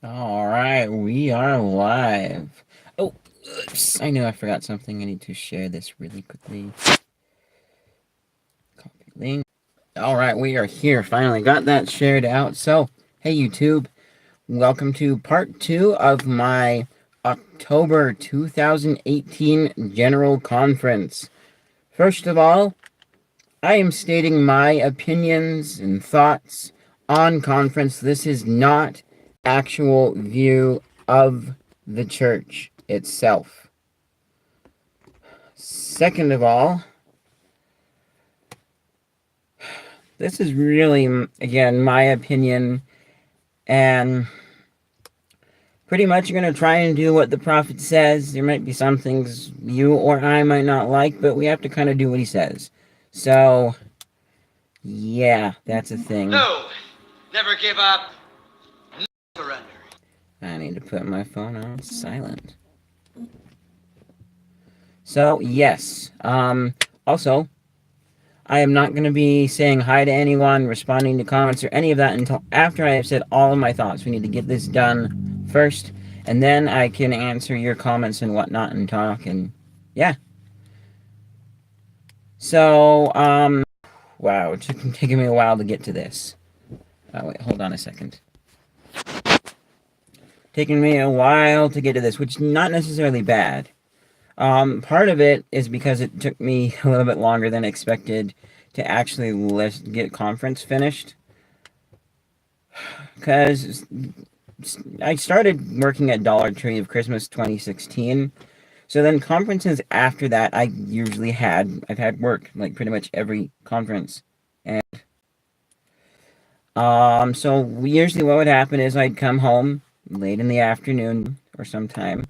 All right, we are live. Oh, oops, I knew I forgot something. I need to share this really quickly. Copy link. All right, we are here. Finally got that shared out. So, hey YouTube, welcome to part 2 of my October 2018 General Conference. First of all, I am stating my opinions and thoughts on conference. This is not actual view of the church itself. Second of all, this is really, again, my opinion, and pretty much you're going to try and do what the prophet says. There might be some things you or I might not like, but we have to kind of do what he says. So, yeah, that's a thing. No, never give up, never surrender. I need to put my phone on silent. So, yes. Also, I am not going to be saying hi to anyone, responding to comments, or any of that until after I have said all of my thoughts. We need to get this done first, and then I can answer your comments and whatnot and talk, and yeah. So, wow, it's taking me a while to get to this. Oh, wait, hold on a second. Taking me a while to get to this, which is not necessarily bad. Part of it is because it took me a little bit longer than expected to actually get conference finished. Because I started working at Dollar Tree of Christmas 2016. So then conferences after that, I've had work, like pretty much every conference. And, so usually what would happen is I'd come home late in the afternoon or sometime,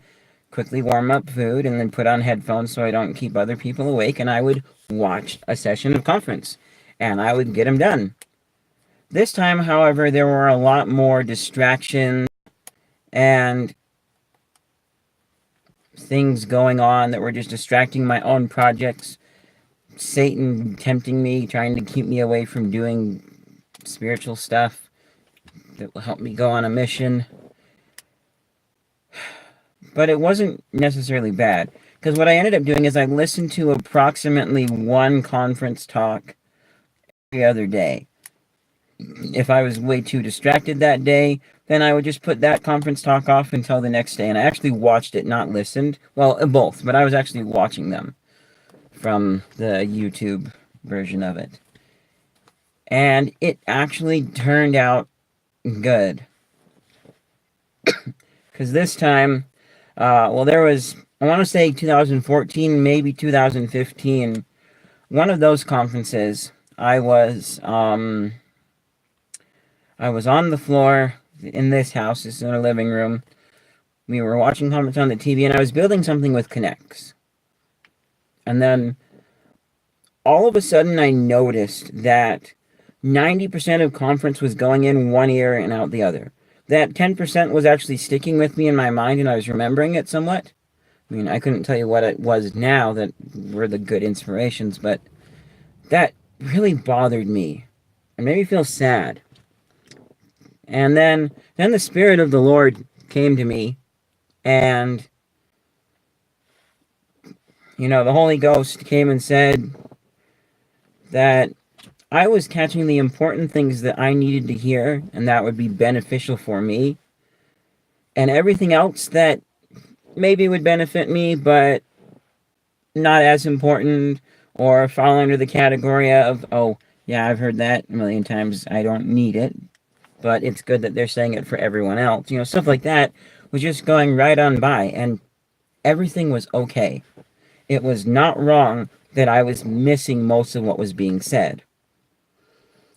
quickly warm up food, and then put on headphones so I don't keep other people awake, and I would watch a session of conference, and I would get them done. This time, however, there were a lot more distractions and things going on that were just distracting my own projects. Satan tempting me, trying to keep me away from doing spiritual stuff that will help me go on a mission. But it wasn't necessarily bad, because what I ended up doing is I listened to approximately one conference talk every other day. If I was way too distracted that day, then I would just put that conference talk off until the next day. And I actually watched it, not listened. Well, both, but I was actually watching them from the YouTube version of it. And it actually turned out good. Because this time, there was, I want to say 2014, maybe 2015, one of those conferences, I was on the floor in this house. This is in a living room. We were watching conference on the TV, and I was building something with K'NEX. And then, all of a sudden, I noticed that 90% of conference was going in one ear and out the other. That 10% was actually sticking with me in my mind, and I was remembering it somewhat. I mean, I couldn't tell you what it was now that were the good inspirations, but that really bothered me. It made me feel sad. And then the Spirit of the Lord came to me, and, the Holy Ghost came and said that I was catching the important things that I needed to hear, and that would be beneficial for me, and everything else that maybe would benefit me, but not as important, or fall under the category of, oh, yeah, I've heard that a million times, I don't need it, but it's good that they're saying it for everyone else. Stuff like that was just going right on by, and everything was okay. It was not wrong that I was missing most of what was being said.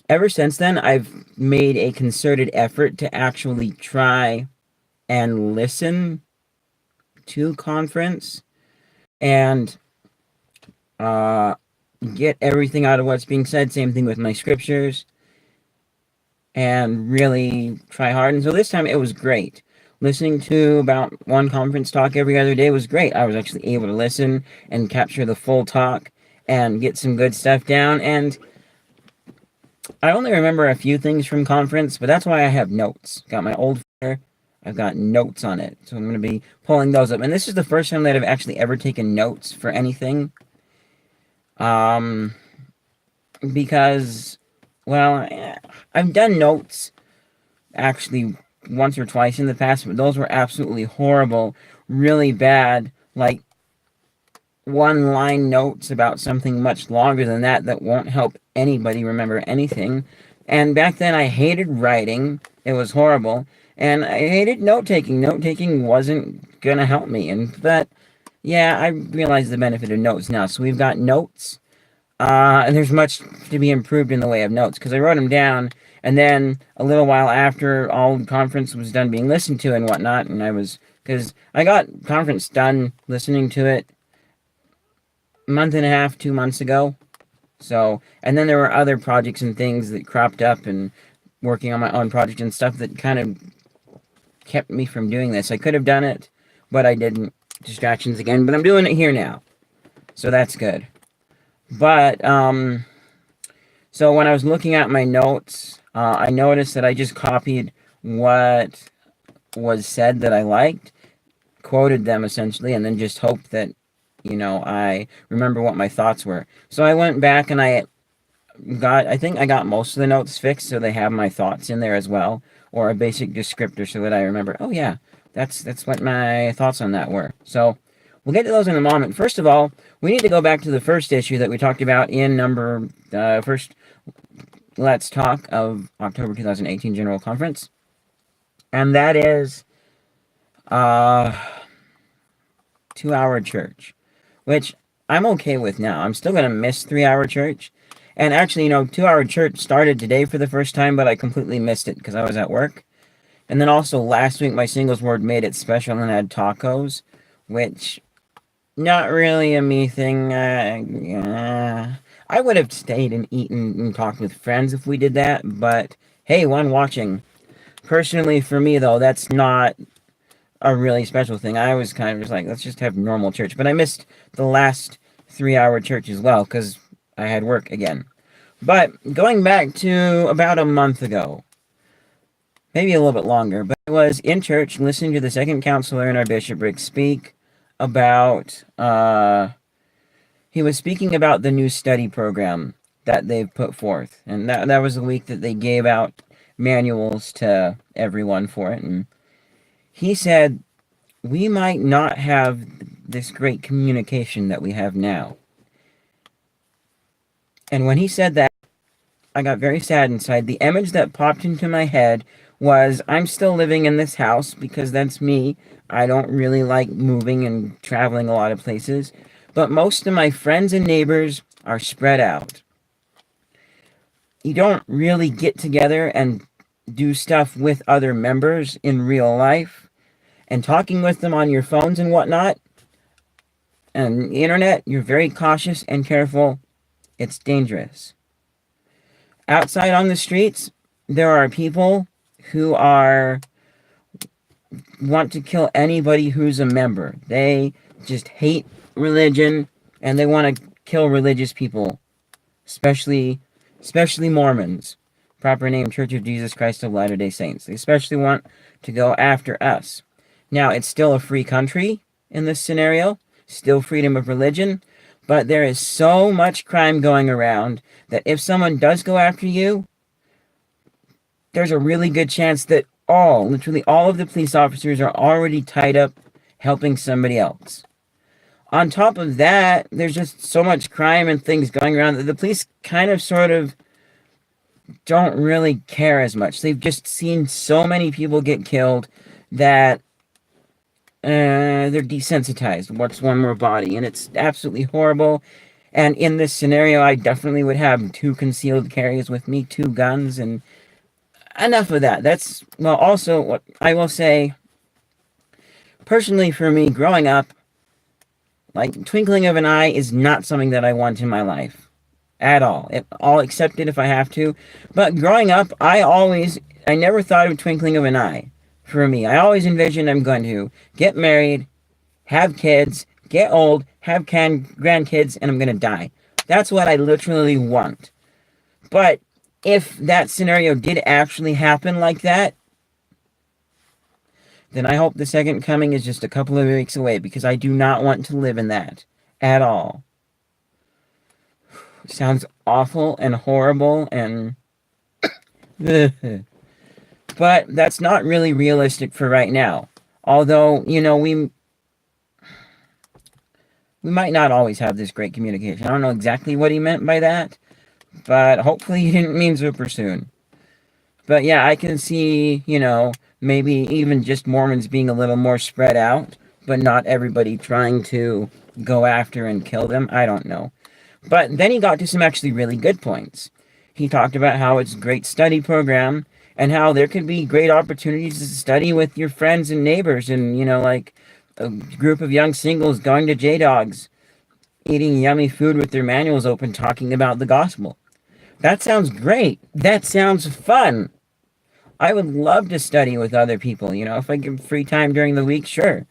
Ever since then, I've made a concerted effort to actually try and listen to conference and get everything out of what's being said. Same thing with my scriptures. And really try hard. And so this time it was great. Listening to about one conference talk every other day was great. I was actually able to listen and capture the full talk and get some good stuff down. And I only remember a few things from conference, but that's why I have notes. Got my old folder. I've got notes on it. So I'm going to be pulling those up. And this is the first time that I've actually ever taken notes for anything. Because, well, I've done notes actually once or twice in the past, but those were absolutely horrible, really bad, like one line notes about something much longer than that won't help anybody remember anything. And back then I hated writing. It was horrible. And I hated note taking. Note taking wasn't gonna help me. But yeah, I realize the benefit of notes now. So we've got notes. And there's much to be improved in the way of notes because I wrote them down, and then a little while after all the conference was done being listened to and whatnot, and because I got conference done listening to it a month and a half, 2 months ago. So, and then there were other projects and things that cropped up and working on my own project and stuff that kind of kept me from doing this. I could have done it, but I didn't. Distractions again, but I'm doing it here now. So that's good. But, so when I was looking at my notes, I noticed that I just copied what was said that I liked, quoted them essentially, and then just hoped that, I remember what my thoughts were. So I went back and I think I got most of the notes fixed, so they have my thoughts in there as well, or a basic descriptor so that I remember, oh yeah, that's what my thoughts on that were. So we'll get to those in a moment. First of all, we need to go back to the first issue that we talked about in first Let's Talk of October 2018 General Conference. And that is 2-hour church, which I'm okay with now. I'm still going to miss 3-hour church. And actually, 2-hour church started today for the first time, but I completely missed it because I was at work. And then also last week, my singles ward made it special and had tacos, which not really a me thing. I would have stayed and eaten and talked with friends if we did that, but hey, one watching. Personally, for me, though, that's not a really special thing. I was kind of just like, let's just have normal church. But I missed the last 3-hour church as well because I had work again. But going back to about a month ago, maybe a little bit longer, but I was in church listening to the second counselor in our bishopric speak about, he was speaking about the new study program that they've put forth. And that was the week that they gave out manuals to everyone for it. And he said, we might not have this great communication that we have now. And when he said that, I got very sad inside. The image that popped into my head was, I'm still living in this house because that's me. I don't really like moving and traveling a lot of places. But most of my friends and neighbors are spread out. You don't really get together and do stuff with other members in real life. And talking with them on your phones and whatnot, and the internet, you're very cautious and careful. It's dangerous. Outside on the streets, there are people who want to kill anybody who's a member. They just hate religion, and they want to kill religious people, especially Mormons. Proper name, Church of Jesus Christ of Latter-day Saints. They especially want to go after us. Now, it's still a free country in this scenario, still freedom of religion, but there is so much crime going around that if someone does go after you, there's a really good chance that literally all of the police officers are already tied up helping somebody else. On top of that, there's just so much crime and things going around that the police kind of sort of don't really care as much. They've just seen so many people get killed that they're desensitized. What's one more body? And it's absolutely horrible. And in this scenario, I definitely would have 2 concealed carries with me, 2 guns, and enough of that. Also, what I will say, personally for me, growing up, like, twinkling of an eye is not something that I want in my life. At all. I'll accept it if I have to. But growing up, I never thought of twinkling of an eye. For me, I always envisioned I'm going to get married, have kids, get old, have grandkids, and I'm going to die. That's what I literally want. But if that scenario did actually happen like that, then I hope the second coming is just a couple of weeks away, because I do not want to live in that at all. It sounds awful and horrible and but that's not really realistic for right now. Although, we might not always have this great communication. I don't know exactly what he meant by that, but hopefully he didn't mean super soon. But yeah, I can see, maybe even just Mormons being a little more spread out, but not everybody trying to go after and kill them. I don't know. But then he got to some actually really good points. He talked about how it's a great study program and how there could be great opportunities to study with your friends and neighbors, and, like a group of young singles going to J-Dogs, eating yummy food with their manuals open, talking about the gospel. That sounds great. That sounds fun. I would love to study with other people. If I get free time during the week, sure.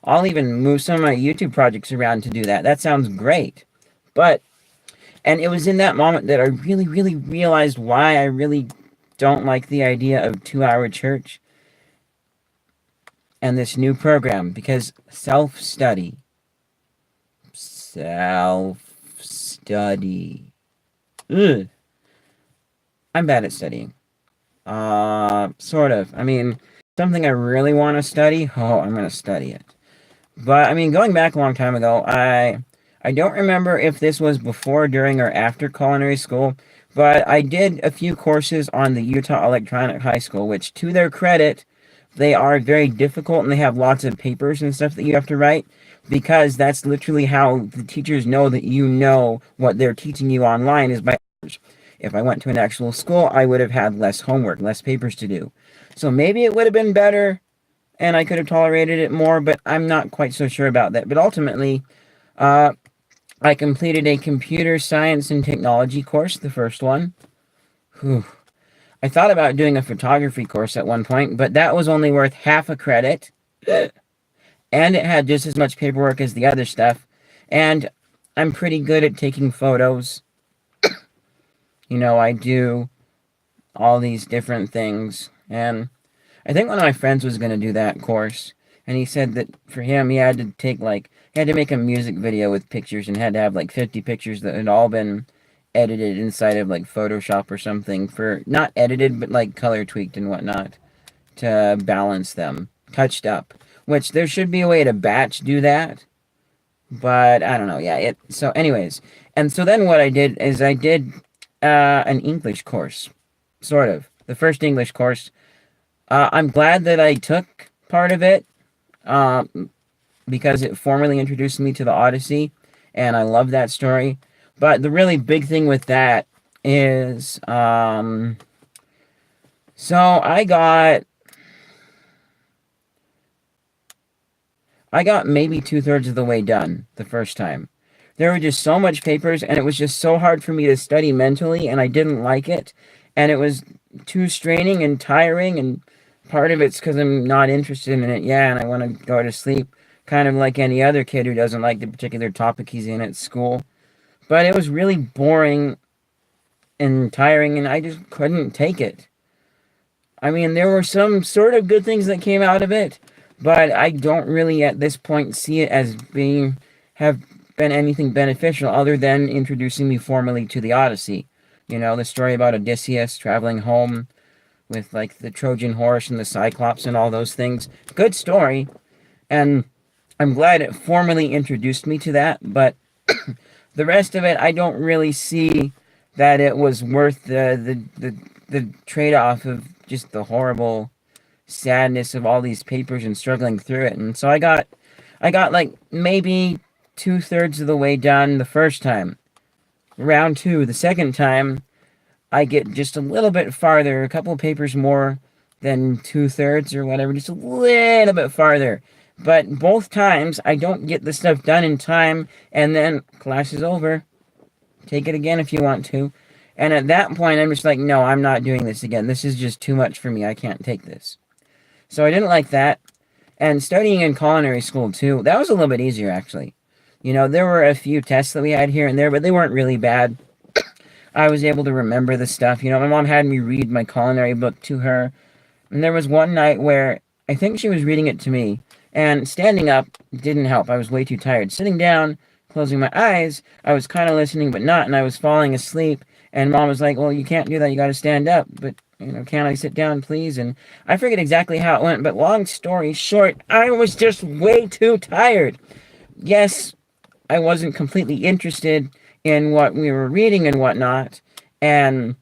I'll even move some of my YouTube projects around to do that. That sounds great. And it was in that moment that I really, really realized why I really don't like the idea of 2-hour church and this new program, because self-study. Ugh. I'm bad at studying. Sort of. I mean, something I really want to study, I'm going to study it. But, I mean, going back a long time ago, I don't remember if this was before, during, or after culinary school, but I did a few courses on the Utah Electronic High School, which, to their credit, they are very difficult, and they have lots of papers and stuff that you have to write, because that's literally how the teachers know that you know what they're teaching you online is by papers. If I went to an actual school, I would have had less homework, less papers to do. So maybe it would have been better, and I could have tolerated it more, but I'm not quite so sure about that. But ultimately, I completed a computer science and technology course, the first one. Whew. I thought about doing a photography course at one point, but that was only worth half a credit. And it had just as much paperwork as the other stuff. And I'm pretty good at taking photos. I do all these different things. And I think one of my friends was going to do that course. And he said that for him, he had to make a music video with pictures, and had to have 50 pictures that had all been edited inside of Photoshop or something, for not edited, but color tweaked and whatnot, to balance them, touched up, which there should be a way to batch do that, but I don't know. Yeah, so anyways, and so then what I did is I did an English course, sort of, the first English course. I'm glad that I took part of it, because it formally introduced me to the Odyssey, and I love that story. But the really big thing with that is, so I got maybe 2/3 of the way done the first time. There were just so much papers, and it was just so hard for me to study mentally, and I didn't like it, and it was too straining and tiring, and part of it's because I'm not interested in it, and I want to go to sleep, kind of like any other kid who doesn't like the particular topic he's in at school. But it was really boring and tiring, and I just couldn't take it. I mean, there were some sort of good things that came out of it, but I don't really at this point see it as have been anything beneficial, other than introducing me formally to the Odyssey. The story about Odysseus traveling home with the Trojan horse and the Cyclops and all those things. Good story, and I'm glad it formally introduced me to that, but the rest of it, I don't really see that it was worth the trade-off of just the horrible sadness of all these papers and struggling through it. And so I got maybe 2/3 of the way done the first time. Round 2, the second time, I get just a little bit farther, a couple of papers more than 2/3 or whatever, just a little bit farther. But both times, I don't get the stuff done in time, and then class is over. Take it again if you want to. And at that point, I'm just like, no, I'm not doing this again. This is just too much for me. I can't take this. So I didn't like that. And studying in culinary school, too, that was a little bit easier, actually. There were a few tests that we had here and there, but they weren't really bad. I was able to remember the stuff. My mom had me read my culinary book to her. And there was one night where I think she was reading it to me, and standing up didn't help. I was way too tired. Sitting down, closing my eyes, I was kind of listening but not, and I was falling asleep. And Mom was like, "Well, you can't do that. You got to stand up." But can't I sit down, please? And I forget exactly how it went. But long story short, I was just way too tired. Yes, I wasn't completely interested in what we were reading and whatnot, and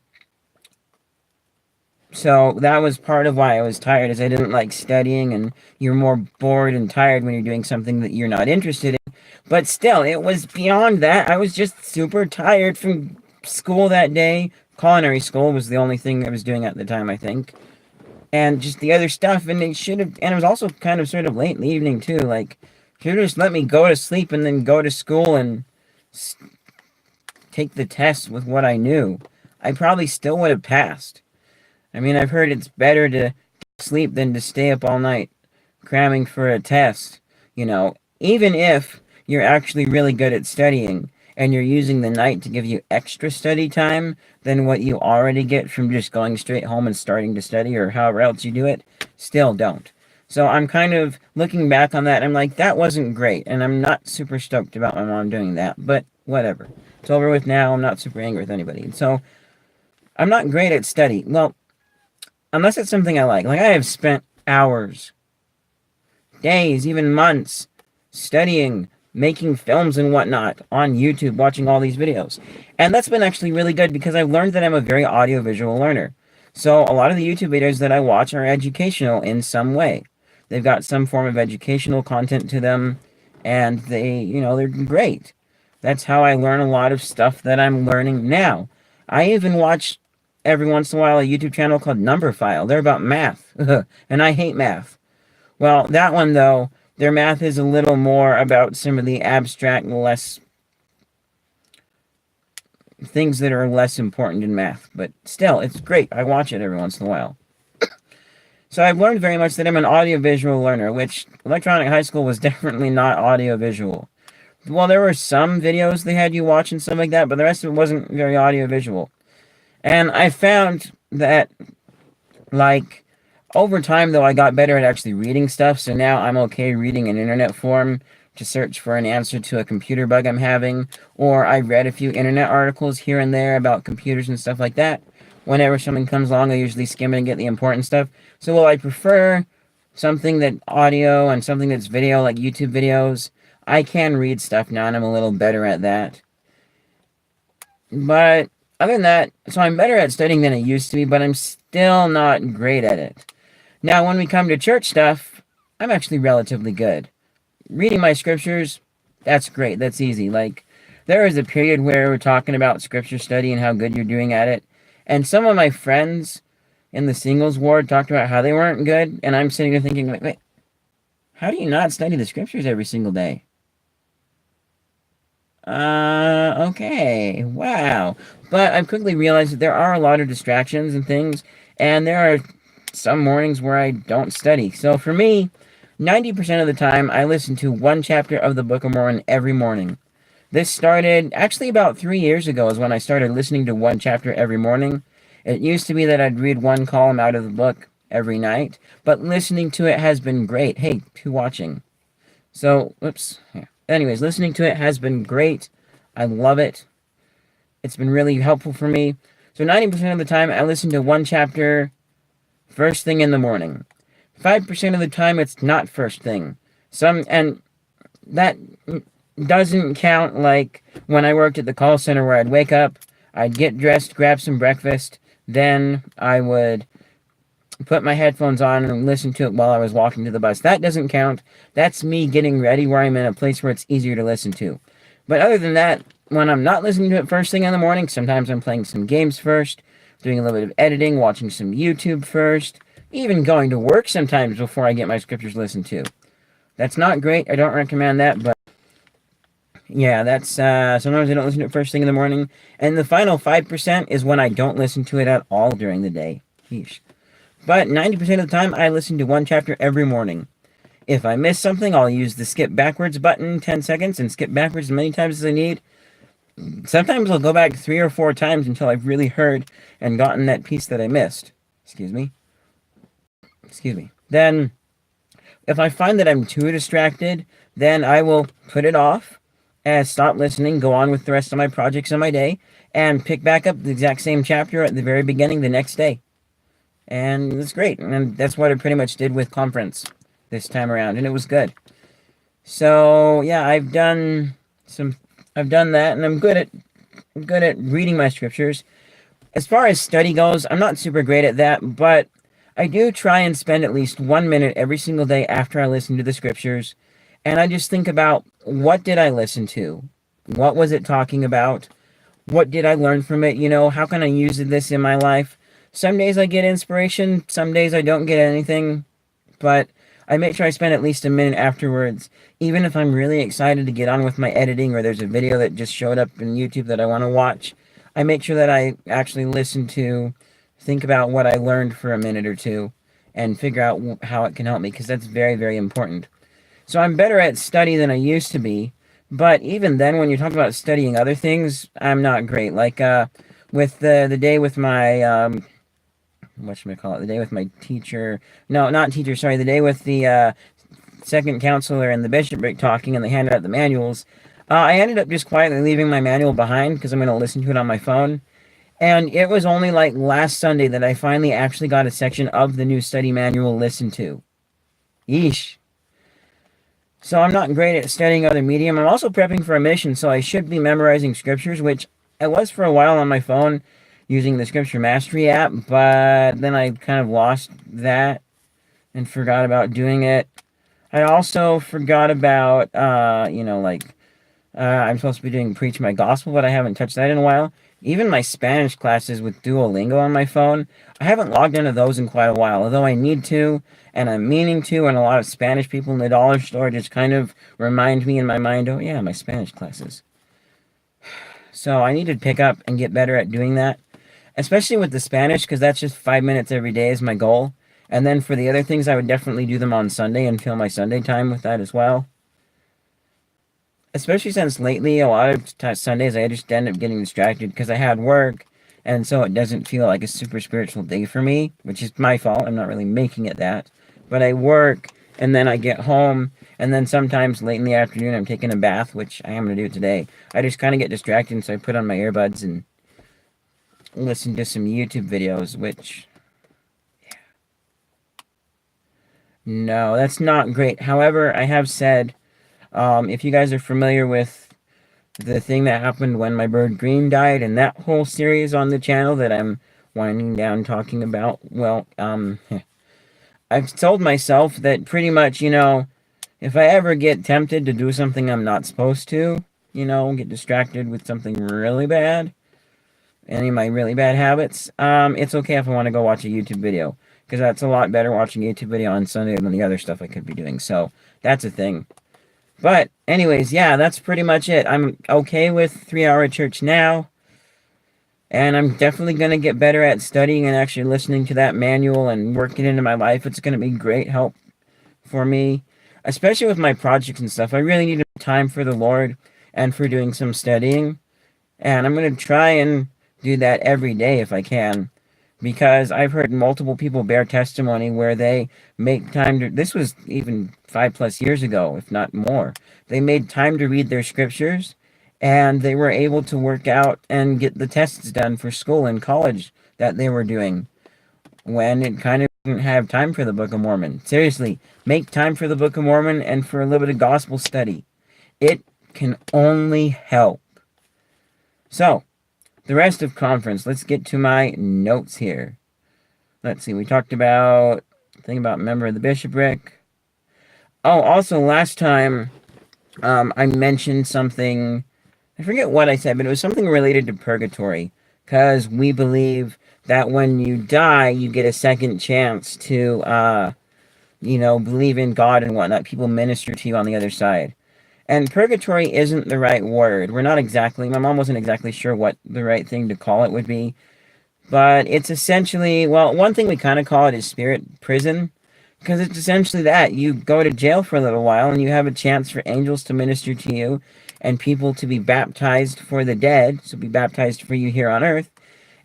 so that was part of why I was tired, is I didn't like studying, and you're more bored and tired when you're doing something that you're not interested in. But still, it was beyond that. I was just super tired from school that day. Culinary school was the only thing I was doing at the time, I think. And just the other stuff, and it was also kind of sort of late in the evening too. Like, should have just let me go to sleep and then go to school and take the test with what I knew. I probably still would have passed. I mean, I've heard it's better to sleep than to stay up all night cramming for a test. Even if you're actually really good at studying and you're using the night to give you extra study time than what you already get from just going straight home and starting to study, or however else you do it, still don't. So I'm kind of looking back on that, and I'm like, that wasn't great, and I'm not super stoked about my mom doing that, but whatever. It's over with now. I'm not super angry with anybody. And so I'm not great at study. Well, unless it's something I like. Like, I have spent hours, days, even months studying, making films and whatnot on YouTube, watching all these videos. And that's been actually really good because I've learned that I'm a very audiovisual learner. So a lot of the YouTube videos that I watch are educational in some way. They've got some form of educational content to them, and they're great. That's how I learn a lot of stuff that I'm learning now. I even watch every once in a while a YouTube channel called Numberphile. They're about math, and I hate math. Well, that one, though, their math is a little more about some of the abstract, less things that are less important in math. But still, it's great. I watch it every once in a while. So I've learned very much that I'm an audiovisual learner, which Electronic High School was definitely not audiovisual. Well, there were some videos they had you watch and stuff like that, but the rest of it wasn't very audiovisual. And I found that, like, over time, though, I got better at actually reading stuff, so now I'm okay reading an internet forum to search for an answer to a computer bug I'm having, or I read a few internet articles here and there about computers and stuff like that. Whenever something comes along, I usually skim it and get the important stuff. So while I prefer something that audio and something that's video, like YouTube videos, I can read stuff now, and I'm a little better at that. But other than that, so I'm better at studying than I used to be, but I'm still not great at it. Now, when we come to church stuff, I'm actually relatively good. Reading my scriptures, that's great. That's easy. Like, there was a period where we're talking about scripture study and how good you're doing at it. And some of my friends in the singles ward talked about how they weren't good. And I'm sitting there thinking, wait, how do you not study the scriptures every single day? Okay. Wow. But I've quickly realized that there are a lot of distractions and things. And there are some mornings where I don't study. So for me, 90% of the time, I listen to one chapter of the Book of Mormon every morning. This started actually about 3 years ago is when I started listening to one chapter every morning. It used to be that I'd read one column out of the book every night, but listening to it has been great. Hey, who's watching? So, whoops. Yeah. Anyways, listening to it has been great. I love it. It's been really helpful for me. So 90% of the time, I listen to one chapter first thing in the morning. 5% of the time, it's not first thing. And that doesn't count like when I worked at the call center, where I'd wake up, I'd get dressed, grab some breakfast, then I would put my headphones on and listen to it while I was walking to the bus. That doesn't count. That's me getting ready where I'm in a place where it's easier to listen to. But other than that, when I'm not listening to it first thing in the morning, sometimes I'm playing some games first, doing a little bit of editing, watching some YouTube first, even going to work sometimes before I get my scriptures listened to. That's not great. I don't recommend that, but yeah, that's sometimes I don't listen to it first thing in the morning. And the final 5% is when I don't listen to it at all during the day. Yeesh. But 90% of the time, I listen to one chapter every morning. If I miss something, I'll use the skip backwards button 10 seconds and skip backwards as many times as I need. Sometimes I'll go back 3 or 4 times until I've really heard and gotten that piece that I missed. Excuse me. Then if I find that I'm too distracted, then I will put it off and stop listening, go on with the rest of my projects in my day, and pick back up the exact same chapter at the very beginning the next day. And it's great. And that's what I pretty much did with conference this time around, and it was good. So yeah, I've done that, and I'm good at reading my scriptures. As far as study goes, I'm not super great at that, but I do try and spend at least 1 minute every single day after I listen to the scriptures, and I just think about, what did I listen to? What was it talking about? What did I learn from it? How can I use this in my life? Some days I get inspiration, some days I don't get anything, but I make sure I spend at least a minute afterwards, even if I'm really excited to get on with my editing, or there's a video that just showed up in YouTube that I want to watch. I make sure that I actually think about what I learned for a minute or two, and figure out how it can help me, because that's very, very important. So I'm better at study than I used to be, but even then, when you're talking about studying other things, I'm not great. Like with the day with my the day with my teacher. No, not teacher. Sorry, the day with the second counselor and the bishopric talking, and they handed out the manuals. I ended up just quietly leaving my manual behind because I'm going to listen to it on my phone. And it was only like last Sunday that I finally actually got a section of the new study manual listened to. Yeesh. So I'm not great at studying other medium. I'm also prepping for a mission, so I should be memorizing scriptures, which I was for a while on my phone using the Scripture Mastery app, but then I kind of lost that and forgot about doing it. I also forgot about, I'm supposed to be doing Preach My Gospel, but I haven't touched that in a while. Even my Spanish classes with Duolingo on my phone, I haven't logged into those in quite a while, although I need to, and I'm meaning to, and a lot of Spanish people in the dollar store just kind of remind me in my mind, oh yeah, my Spanish classes. So I need to pick up and get better at doing that, especially with the Spanish, because that's just 5 minutes every day is my goal. And then for the other things, I would definitely do them on Sunday and fill my Sunday time with that as well. Especially since lately, a lot of Sundays, I just end up getting distracted because I had work, and so it doesn't feel like a super spiritual day for me, which is my fault. I'm not really making it that. But I work, and then I get home, and then sometimes late in the afternoon, I'm taking a bath, which I am going to do today. I just kind of get distracted, so I put on my earbuds and listen to some YouTube videos, which... No, that's not great. However, I have said... if you guys are familiar with the thing that happened when my bird Green died, and that whole series on the channel that I'm winding down talking about, well, I've told myself that pretty much, if I ever get tempted to do something I'm not supposed to, get distracted with something really bad, any of my really bad habits, it's okay if I want to go watch a YouTube video, because that's a lot better watching a YouTube video on Sunday than the other stuff I could be doing, so that's a thing. But, anyways, yeah, that's pretty much it. I'm okay with 3 Hour Church now. And I'm definitely going to get better at studying and actually listening to that manual and working into my life. It's going to be great help for me, especially with my projects and stuff. I really need time for the Lord and for doing some studying. And I'm going to try and do that every day if I can. Because I've heard multiple people bear testimony where they make time to... This was even 5+ years ago, if not more. They made time to read their scriptures, and they were able to work out and get the tests done for school and college that they were doing, when it kind of didn't have time for the Book of Mormon. Seriously, make time for the Book of Mormon and for a little bit of gospel study. It can only help. So... the rest of conference, let's get to my notes here. Let's see, we talked about the thing about member of the bishopric. Oh, also last time I mentioned something, I forget what I said, but it was something related to purgatory. Because we believe that when you die, you get a second chance to, believe in God and whatnot. People minister to you on the other side. And purgatory isn't the right word. My mom wasn't exactly sure what the right thing to call it would be. But it's essentially, well, one thing we kind of call it is spirit prison. Because it's essentially that. You go to jail for a little while and you have a chance for angels to minister to you and people to be baptized for the dead. So be baptized for you here on earth.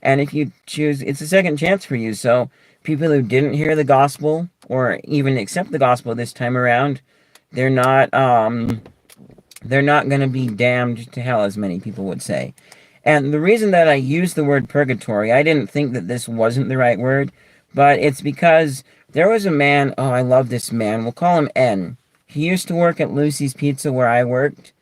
And if you choose, it's a second chance for you. So people who didn't hear the gospel or even accept the gospel this time around, they're not going to be damned to hell, as many people would say. And the reason that I use the word purgatory, I didn't think that this wasn't the right word, but it's because there was a man, oh, I love this man, we'll call him N. He used to work at Lucy's Pizza where I worked.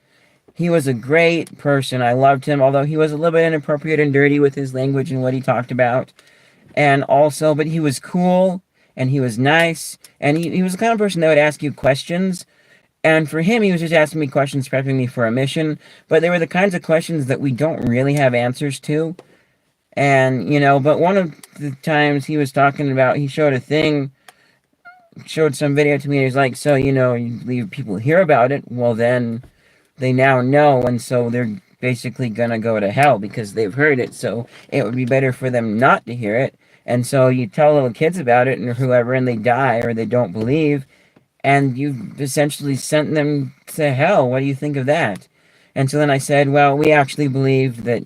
He was a great person. I loved him, although he was a little bit inappropriate and dirty with his language and what he talked about. And also, but he was cool, and he was nice, and he was the kind of person that would ask you questions. And for him, he was just asking me questions, prepping me for a mission. But they were the kinds of questions that we don't really have answers to. And, but one of the times he was talking about, he showed some video to me, and he's like, so, you leave people hear about it, well then, they now know, and so they're basically gonna go to hell because they've heard it, so it would be better for them not to hear it. And so you tell little kids about it, and whoever, and they die, or they don't believe, and you've essentially sent them to hell. What do you think of that? And so then I said, well, we actually believe that,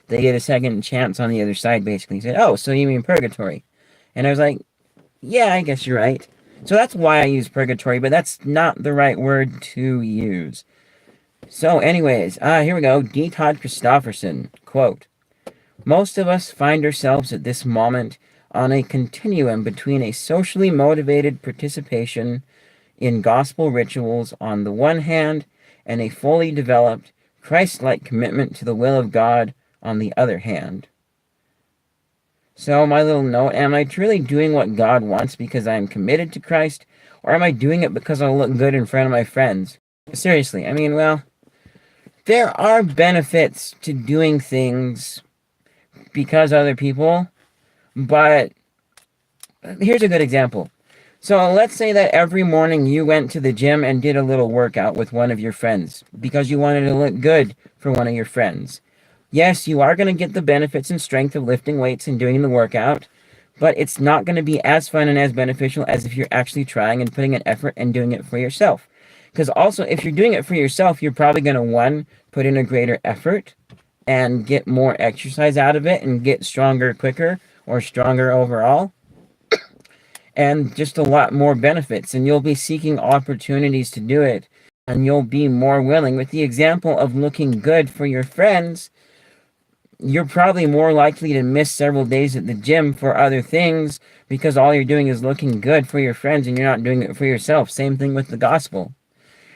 they get a second chance on the other side, basically. He said, oh, so you mean purgatory? And I was like, yeah, I guess you're right. So that's why I use purgatory, but that's not the right word to use. So anyways, here we go. D. Todd Christofferson, quote, most of us find ourselves at this moment on a continuum between a socially motivated participation in gospel rituals on the one hand and a fully developed, Christ-like commitment to the will of God on the other hand. So my little note, am I truly doing what God wants because I am committed to Christ, or am I doing it because I'll look good in front of my friends? Seriously, I mean, well, there are benefits to doing things because other people, but here's a good example. So let's say that every morning you went to the gym and did a little workout with one of your friends because you wanted to look good for one of your friends. Yes, you are going to get the benefits and strength of lifting weights and doing the workout, but it's not going to be as fun and as beneficial as if you're actually trying and putting an effort and doing it for yourself. Because also, if you're doing it for yourself, you're probably going to, one, put in a greater effort and get more exercise out of it and get stronger quicker or stronger overall. And just a lot more benefits. And you'll be seeking opportunities to do it. And you'll be more willing. With the example of looking good for your friends, you're probably more likely to miss several days at the gym for other things because all you're doing is looking good for your friends and you're not doing it for yourself. Same thing with the gospel.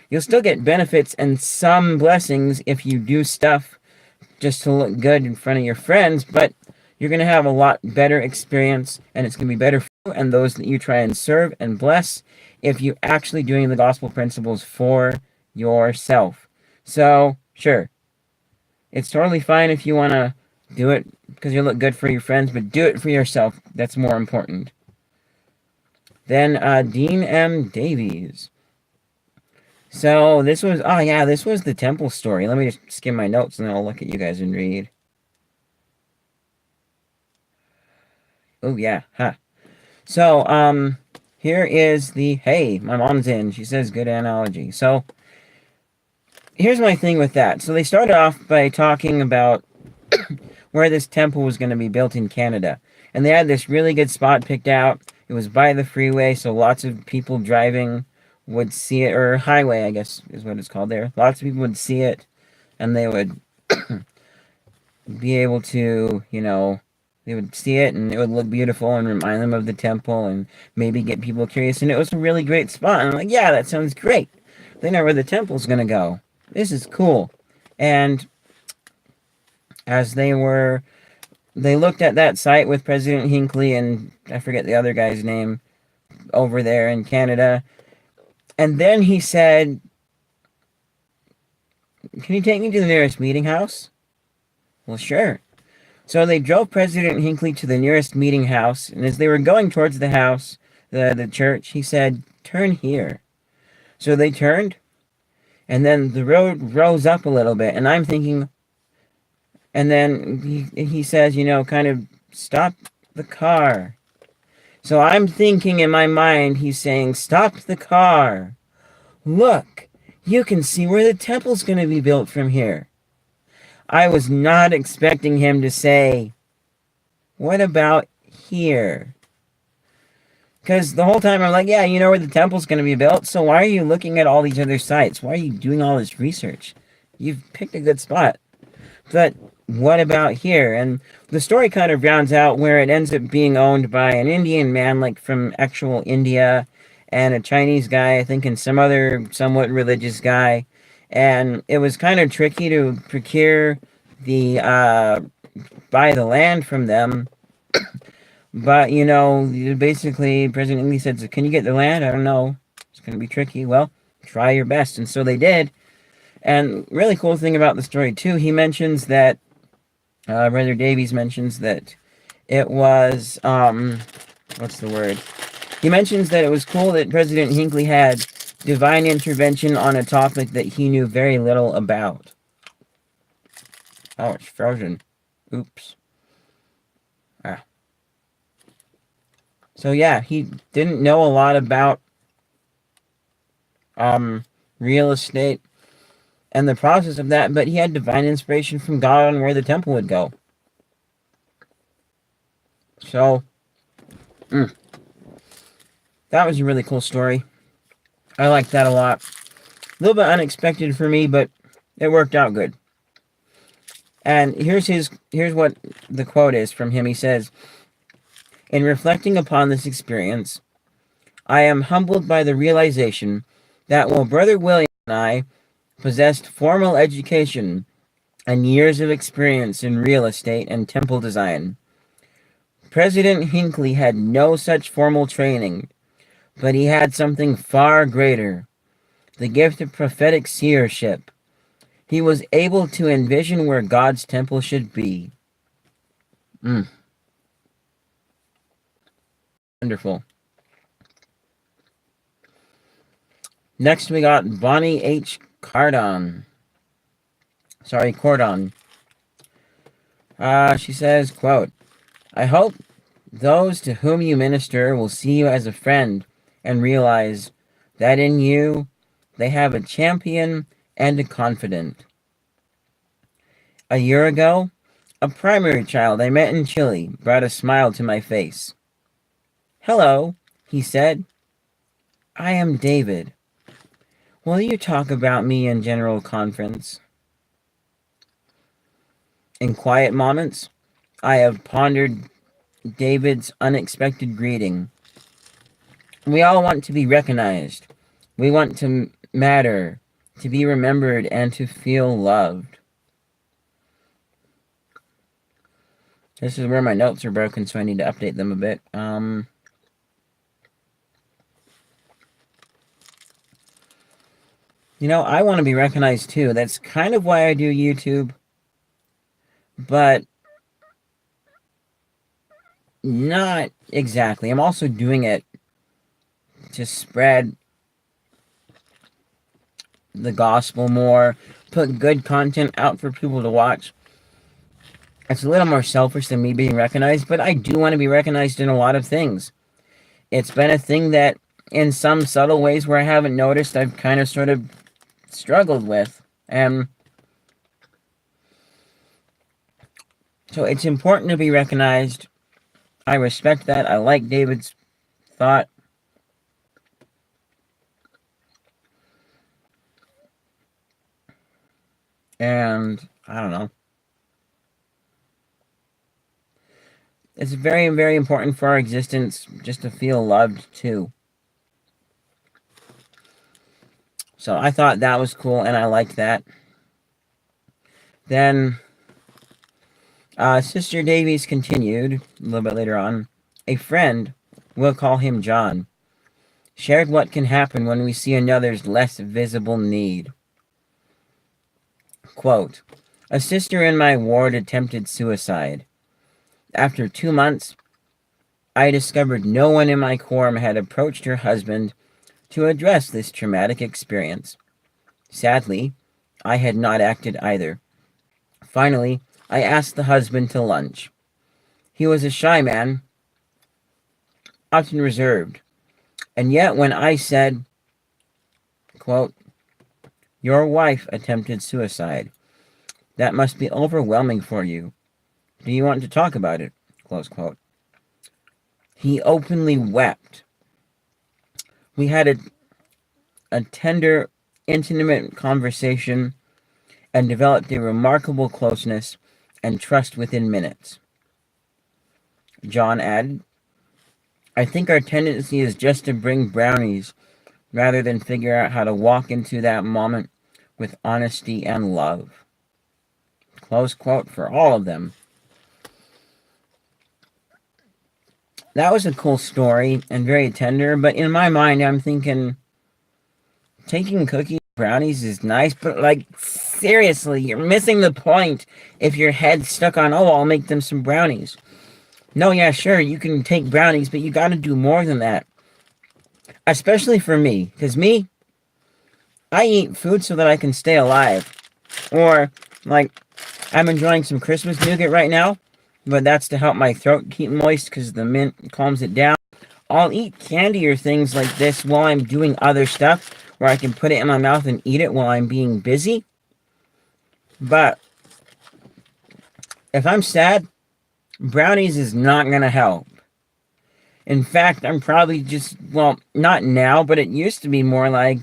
You'll still get benefits and some blessings if you do stuff just to look good in front of your friends, but you're going to have a lot better experience, and it's going to be better for you and those that you try and serve and bless if you're actually doing the gospel principles for yourself. So, sure, it's totally fine if you want to do it because you look good for your friends, but do it for yourself. That's more important. Then Dean M. Davies. So this was the temple story. Let me just skim my notes and then I'll look at you guys and read. Oh yeah, huh. So here is hey, my mom's in. She says good analogy. So here's my thing with that. So they started off by talking about where this temple was going to be built in Canada. And they had this really good spot picked out. It was by the freeway, so lots of people driving would see it, or highway, I guess is what it's called there. Lots of people would see it, and they would be able to, they would see it, and it would look beautiful and remind them of the temple, and maybe get people curious, and it was a really great spot. And I'm like, yeah, that sounds great. They know where the temple's gonna go. This is cool. And as they looked at that site with President Hinckley and I forget the other guy's name over there in Canada. And then he said, can you take me to the nearest meeting house? Well, sure. So they drove President Hinckley to the nearest meeting house, and as they were going towards the house, the church, he said, turn here. So they turned, and then the road rose up a little bit, and I'm thinking, and then he says, kind of, stop the car. So I'm thinking in my mind, he's saying, stop the car. Look, you can see where the temple's going to be built from here. I was not expecting him to say, what about here? Because the whole time I'm like, yeah, you know where the temple's going to be built, so why are you looking at all these other sites? Why are you doing all this research? You've picked a good spot. But what about here? And the story kind of rounds out where it ends up being owned by an Indian man, like from actual India, and a Chinese guy, I think, and some other somewhat religious guy. And it was kind of tricky to procure the buy the land from them. But basically, President Lee said, "Can you get the land?" I don't know. It's going to be tricky. Well, try your best, and so they did. And really cool thing about the story too, he mentions that Brother Davies mentions that it was what's the word? He mentions that it was cool that President Hinckley had divine intervention on a topic that he knew very little about. Oh, it's frozen. Oops. Ah. So yeah, he didn't know a lot about real estate and the process of that, but he had divine inspiration from God on where the temple would go. So, that was a really cool story. I liked that a lot. A little bit unexpected for me, but it worked out good. And here's what the quote is from him. He says, "In reflecting upon this experience, I am humbled by the realization that while Brother William and I possessed formal education and years of experience in real estate and temple design, President Hinckley had no such formal training, but he had something far greater, the gift of prophetic seership. He was able to envision where God's temple should be." Wonderful. Next, we got Bonnie H. Cordon. She says, quote, "I hope those to whom you minister will see you as a friend and realize that in you they have a champion and a confidant. A year ago, a primary child I met in Chile brought a smile to my face. 'Hello,' he said. 'I am David. Will you talk about me in general conference?' In quiet moments, I have pondered David's unexpected greeting. We all want to be recognized. We want to matter, to be remembered, and to feel loved." This is where my notes are broken, so I need to update them a bit. I want to be recognized too. That's kind of why I do YouTube. But not exactly. I'm also doing it to spread the gospel more, put good content out for people to watch. It's a little more selfish than me being recognized, but I do want to be recognized in a lot of things. It's been a thing that, in some subtle ways where I haven't noticed, I've kind of sort of struggled with. And so it's important to be recognized. I respect that. I like David's thought. And I don't know. It's very, very important for our existence just to feel loved too. So I thought that was cool, and I liked that. Then Sister Davies continued a little bit later on. A friend, we'll call him John, shared what can happen when we see another's less visible need. Quote, "A sister in my ward attempted suicide. After 2 months, I discovered no one in my quorum had approached her husband to address this traumatic experience. Sadly, I had not acted either. Finally, I asked the husband to lunch. He was a shy man, often reserved, and yet when I said, quote, 'Your wife attempted suicide. That must be overwhelming for you. Do you want to talk about it?' Close quote. He openly wept We had a tender, intimate conversation and developed a remarkable closeness and trust within minutes. John added, I think our tendency is just to bring brownies rather than figure out how to walk into that moment with honesty and love. Close quote for all of them. That was a cool story and very tender, but in my mind, I'm thinking taking cookies and brownies is nice, but like, seriously, you're missing the point if your head's stuck on, oh, I'll make them some brownies. No, yeah, sure, you can take brownies, but you gotta do more than that. Especially for me, because me, I eat food so that I can stay alive. Or, like, I'm enjoying some Christmas nougat right now, but that's to help my throat keep moist because the mint calms it down. I'll eat candy or things like this while I'm doing other stuff where I can put it in my mouth and eat it while I'm being busy. But if I'm sad, brownies is not going to help. In fact, I'm probably just, well, not now, but it used to be more like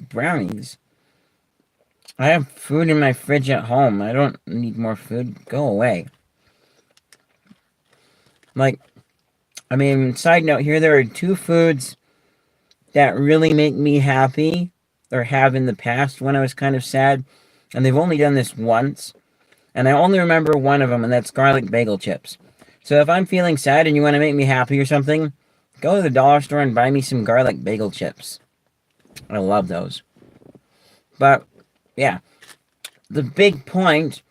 brownies. I have food in my fridge at home. I don't need more food. Go away. Like, I mean, side note here, there are two foods that really make me happy, or have in the past when I was kind of sad, and they've only done this once, and I only remember one of them, and that's garlic bagel chips. So if I'm feeling sad and you want to make me happy or something, go to the dollar store and buy me some garlic bagel chips. I love those. But, yeah, the big point,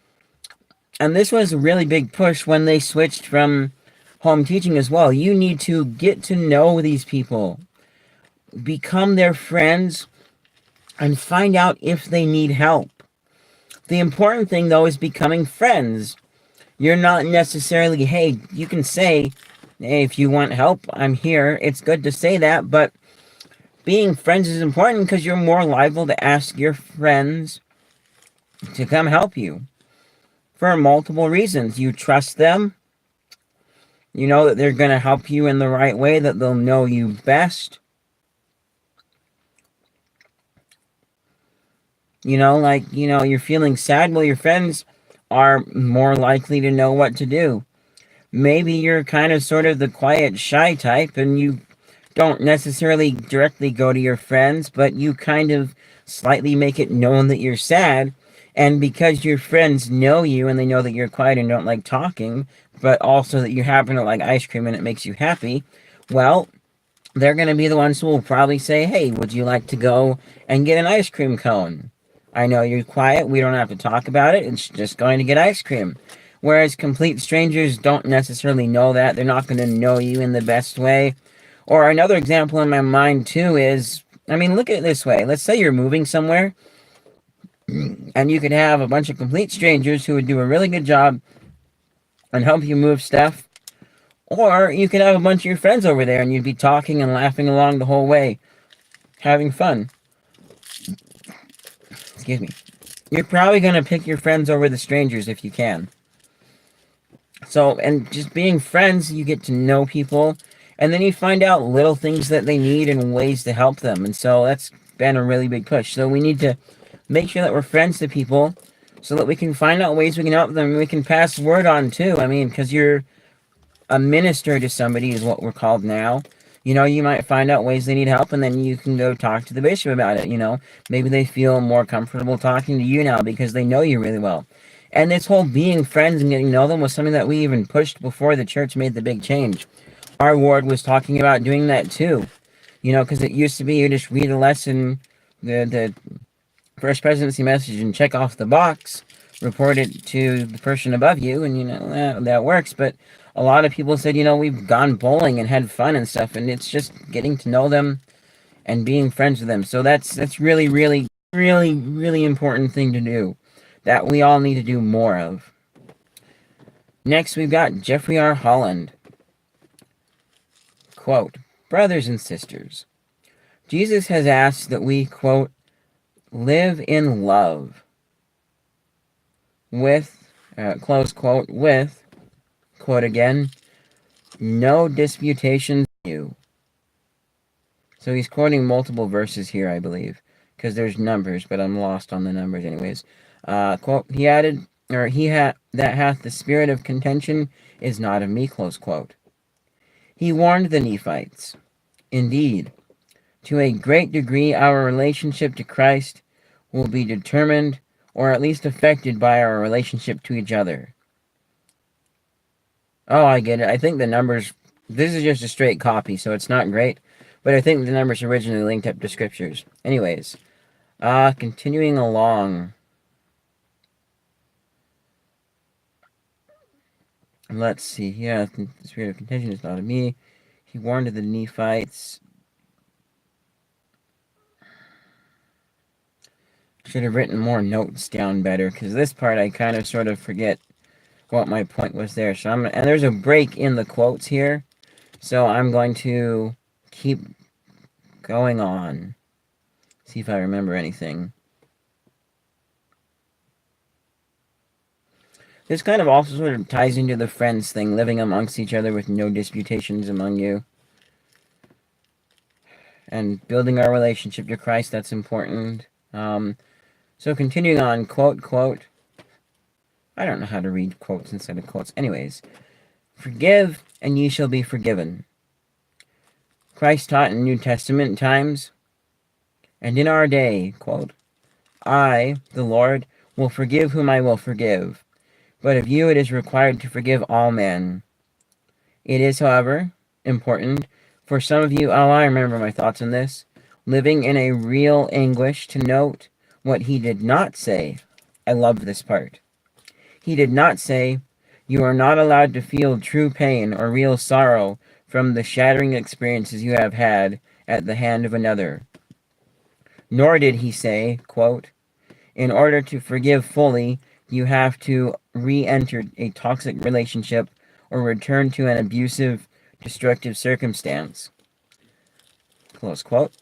and this was a really big push when they switched from home teaching as well. You need to get to know these people, become their friends, and find out if they need help. The important thing, though, is becoming friends. You're not necessarily, hey, you can say, hey, if you want help, I'm here. It's good to say that, but being friends is important because you're more liable to ask your friends to come help you for multiple reasons. You trust them. You know that they're going to help you in the right way, that they'll know you best. You're feeling sad. Well, your friends are more likely to know what to do. Maybe you're kind of sort of the quiet, shy type, and you don't necessarily directly go to your friends, but you kind of slightly make it known that you're sad. And because your friends know you and they know that you're quiet and don't like talking, but also that you happen to like ice cream and it makes you happy, well, they're going to be the ones who will probably say, hey, would you like to go and get an ice cream cone? I know you're quiet. We don't have to talk about it. It's just going to get ice cream. Whereas complete strangers don't necessarily know that. They're not going to know you in the best way. Or another example in my mind, too, is, I mean, look at it this way. Let's say you're moving somewhere, and you could have a bunch of complete strangers who would do a really good job and help you move stuff. Or you could have a bunch of your friends over there, and you'd be talking and laughing along the whole way, having fun. Excuse me. You're probably going to pick your friends over the strangers if you can. So, and just being friends, you get to know people, and then you find out little things that they need and ways to help them. And so that's been a really big push. So we need to make sure that we're friends to people so that we can find out ways we can help them. We can pass word on too. I mean, because you're a minister to somebody is what we're called now. You might find out ways they need help, and then you can go talk to the bishop about it. Maybe they feel more comfortable talking to you now because they know you really well. And this whole being friends and getting to know them was something that we even pushed before the church made the big change. Our ward was talking about doing that too. Because it used to be you just read a lesson, the first presidency message, and check off the box, report it to the person above you, and that works. But a lot of people said, we've gone bowling and had fun and stuff, and it's just getting to know them and being friends with them. So that's really, really, really, really important thing to do that we all need to do more of. Next, we've got Jeffrey R. Holland. Quote, brothers and sisters, Jesus has asked that we, quote, live in love with, close quote, with, quote again, no disputations you. So he's quoting multiple verses here, I believe, because there's numbers, but I'm lost on the numbers anyways. Quote, he added, or that hath the spirit of contention is not of me, close quote. He warned the Nephites. Indeed, to a great degree our relationship to Christ will be determined, or at least affected by our relationship to each other. Oh, I get it. I think the numbers, this is just a straight copy, so it's not great, but I think the numbers originally linked up to scriptures. Anyways, continuing along. Let's see. Yeah, the spirit of contention is not of me. He warned the Nephites. Should have written more notes down better, because this part I kind of sort of forget what my point was there. So and there's a break in the quotes here, so I'm going to keep going on. See if I remember anything. This kind of also sort of ties into the friends thing, living amongst each other with no disputations among you. And building our relationship to Christ, that's important. So continuing on, quote. I don't know how to read quotes instead of quotes. Anyways, forgive and ye shall be forgiven. Christ taught in New Testament times, and in our day, quote, I, the Lord, will forgive whom I will forgive. But of you it is required to forgive all men. It is, however, important for some of you, I remember my thoughts on this, living in a real anguish to note what he did not say. I love this part. He did not say, you are not allowed to feel true pain or real sorrow from the shattering experiences you have had at the hand of another. Nor did he say, quote, in order to forgive fully, you have to re-enter a toxic relationship or return to an abusive, destructive circumstance. Close quote.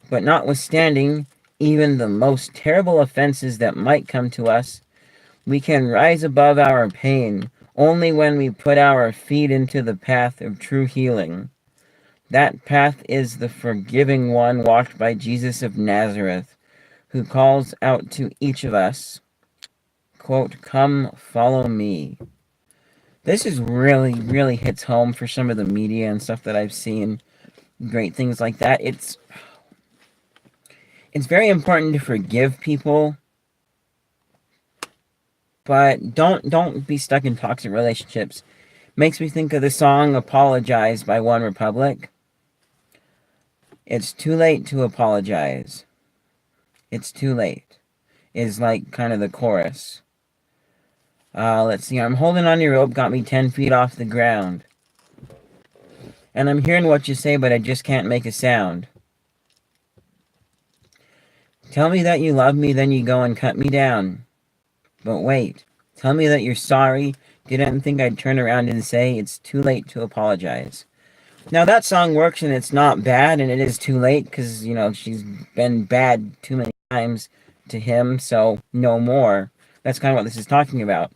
But notwithstanding even the most terrible offenses that might come to us, we can rise above our pain only when we put our feet into the path of true healing. That path is the forgiving one walked by Jesus of Nazareth, who calls out to each of us, quote, come follow me. This is really, really hits home for some of the media and stuff that I've seen. Great things like that. It's very important to forgive people, but don't be stuck in toxic relationships. Makes me think of the song Apologize by One Republic. It's too late to apologize. It's too late is like kind of the chorus. Let's see. I'm holding on your rope, got me 10 feet off the ground. And I'm hearing what you say, but I just can't make a sound. Tell me that you love me, then you go and cut me down. But wait. Tell me that you're sorry. Didn't think I'd turn around and say it's too late to apologize. Now that song works and it's not bad, and it is too late because, you know, she's been bad too many times to him, so no more. That's kind of what this is talking about.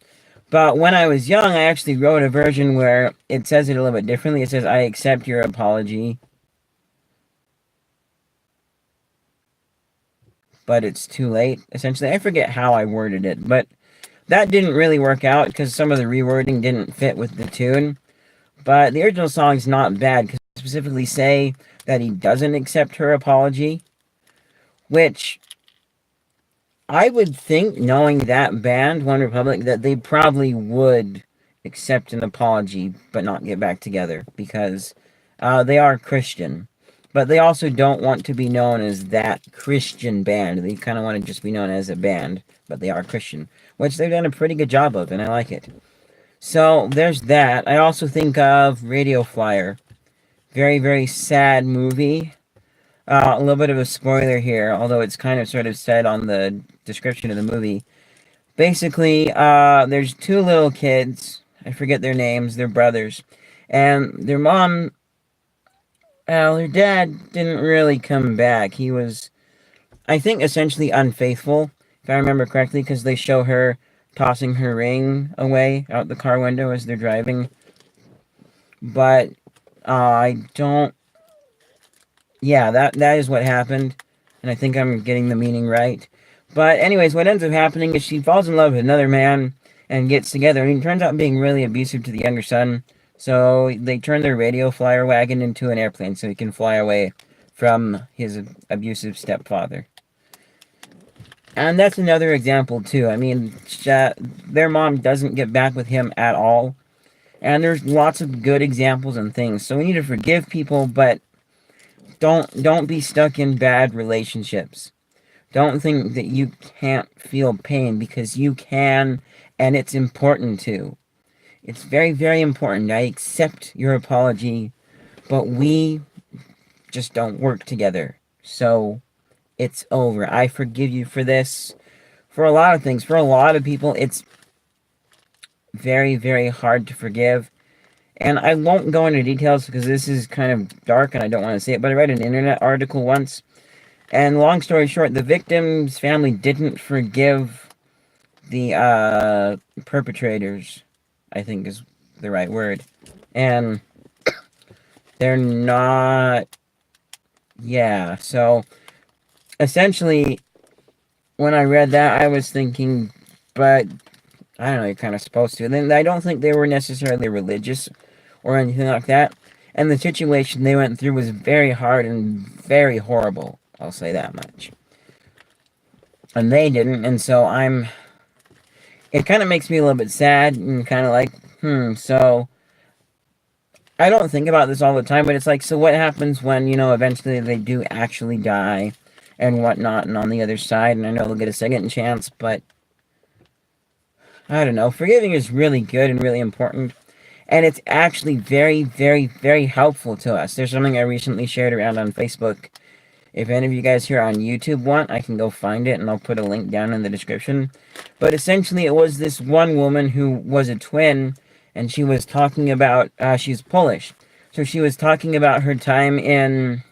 But when I was young, I actually wrote a version where it says it a little bit differently. It says, I accept your apology, but it's too late, essentially. I forget how I worded it, but that didn't really work out because some of the rewording didn't fit with the tune. But the original song's not bad because it specifically say that he doesn't accept her apology, which I would think, knowing that band, One Republic, that they probably would accept an apology but not get back together because they are Christian. But they also don't want to be known as that Christian band. They kind of want to just be known as a band, but they are Christian, which they've done a pretty good job of, and I like it. So there's that. I also think of Radio Flyer. Very, very sad movie. A little bit of a spoiler here, although it's kind of sort of said on the description of the movie. Basically, there's two little kids. I forget their names. They're brothers. And their mom, well, their dad didn't really come back. He was, I think, essentially unfaithful, if I remember correctly, because they show her tossing her ring away out the car window as they're driving. But I don't Yeah, that is what happened, and I think I'm getting the meaning right. But anyways, what ends up happening is she falls in love with another man and gets together, and he turns out being really abusive to the younger son. So they turn their radio flyer wagon into an airplane so he can fly away from his abusive stepfather. And that's another example too. I mean, their mom doesn't get back with him at all, and there's lots of good examples and things. So we need to forgive people, but don't be stuck in bad relationships. Don't think that you can't feel pain, because you can, and it's important to. It's very, very important. I accept your apology, but we just don't work together. So it's over. I forgive you for this. For a lot of things, for a lot of people, it's very, very hard to forgive. And I won't go into details because this is kind of dark and I don't want to say it, but I read an internet article once. And long story short, the victim's family didn't forgive the perpetrators, I think is the right word. And they're not. Yeah, so essentially, when I read that, I was thinking, but I don't know, you're kind of supposed to. And then I don't think they were necessarily religious or anything like that. And the situation they went through was very hard and very horrible. I'll say that much. And they didn't, and so I'm. It kind of makes me a little bit sad and kind of like, so. I don't think about this all the time, but it's like, so what happens when, eventually they do actually die and whatnot, and on the other side, and I know they'll get a second chance, but I don't know. Forgiving is really good and really important. And it's actually very, very, very helpful to us. There's something I recently shared around on Facebook. If any of you guys here on YouTube want, I can go find it and I'll put a link down in the description. But essentially, it was this one woman who was a twin, and she was talking about, she's Polish. So she was talking about her time in,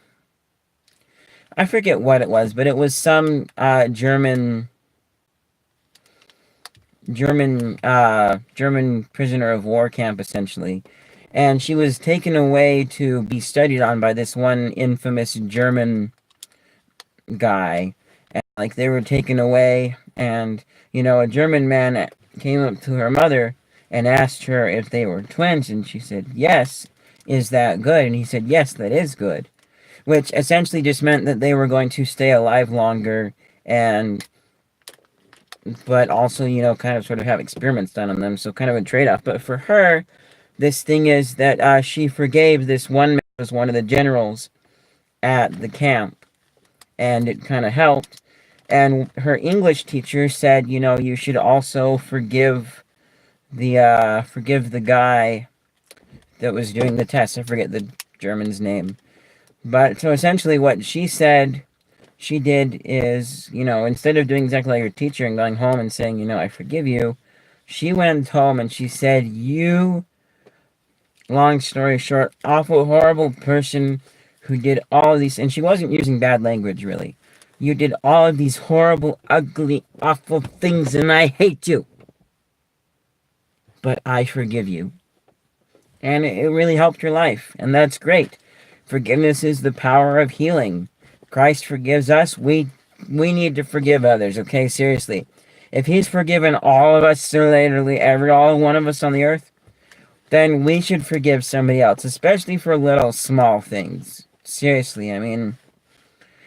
I forget what it was, but it was some German prisoner of war camp, essentially. And she was taken away to be studied on by this one infamous German guy. And, like, they were taken away, and, a German man came up to her mother and asked her if they were twins, and she said, yes, is that good? And he said, yes, that is good. Which essentially just meant that they were going to stay alive longer, and but also, kind of sort of have experiments done on them, so kind of a trade-off. But for her, this thing is that she forgave this one man who was one of the generals at the camp, and it kind of helped. And her English teacher said, you should also forgive the guy that was doing the test. I forget the German's name. But so essentially what she said she did is, instead of doing exactly like her teacher and going home and saying, I forgive you, she went home and she said, you, long story short, awful, horrible person who did all of these, and she wasn't using bad language, really. You did all of these horrible, ugly, awful things, and I hate you. But I forgive you. And it really helped her life, and that's great. Forgiveness is the power of healing. Christ forgives us. We need to forgive others, okay? Seriously. If he's forgiven all of us, literally all one of us on the earth, then we should forgive somebody else, especially for little small things. Seriously, I mean,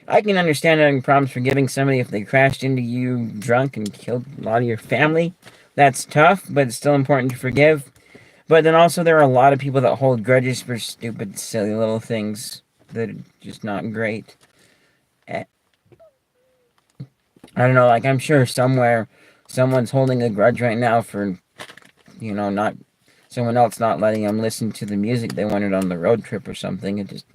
I can understand having problems forgiving somebody if they crashed into you drunk and killed a lot of your family. That's tough, but it's still important to forgive. But then also there are a lot of people that hold grudges for stupid, silly little things that are just not great. I don't know, like, I'm sure somewhere someone's holding a grudge right now for, not someone else not letting them listen to the music they wanted on the road trip or something. It just,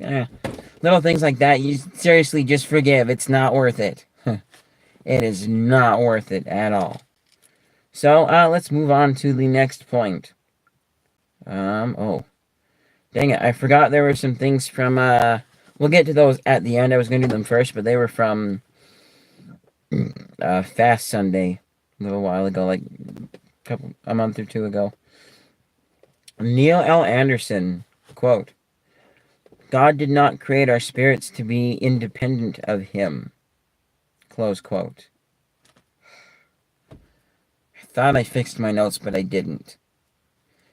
little things like that. You seriously just forgive. It's not worth it. It is not worth it at all. So, let's move on to the next point. Oh. Dang it, I forgot there were some things from, we'll get to those at the end. I was going to do them first, but they were from Fast Sunday a little while ago, like a month or two ago. Neil L. Anderson, quote, God did not create our spirits to be independent of Him. Close quote. I thought I fixed my notes, but I didn't.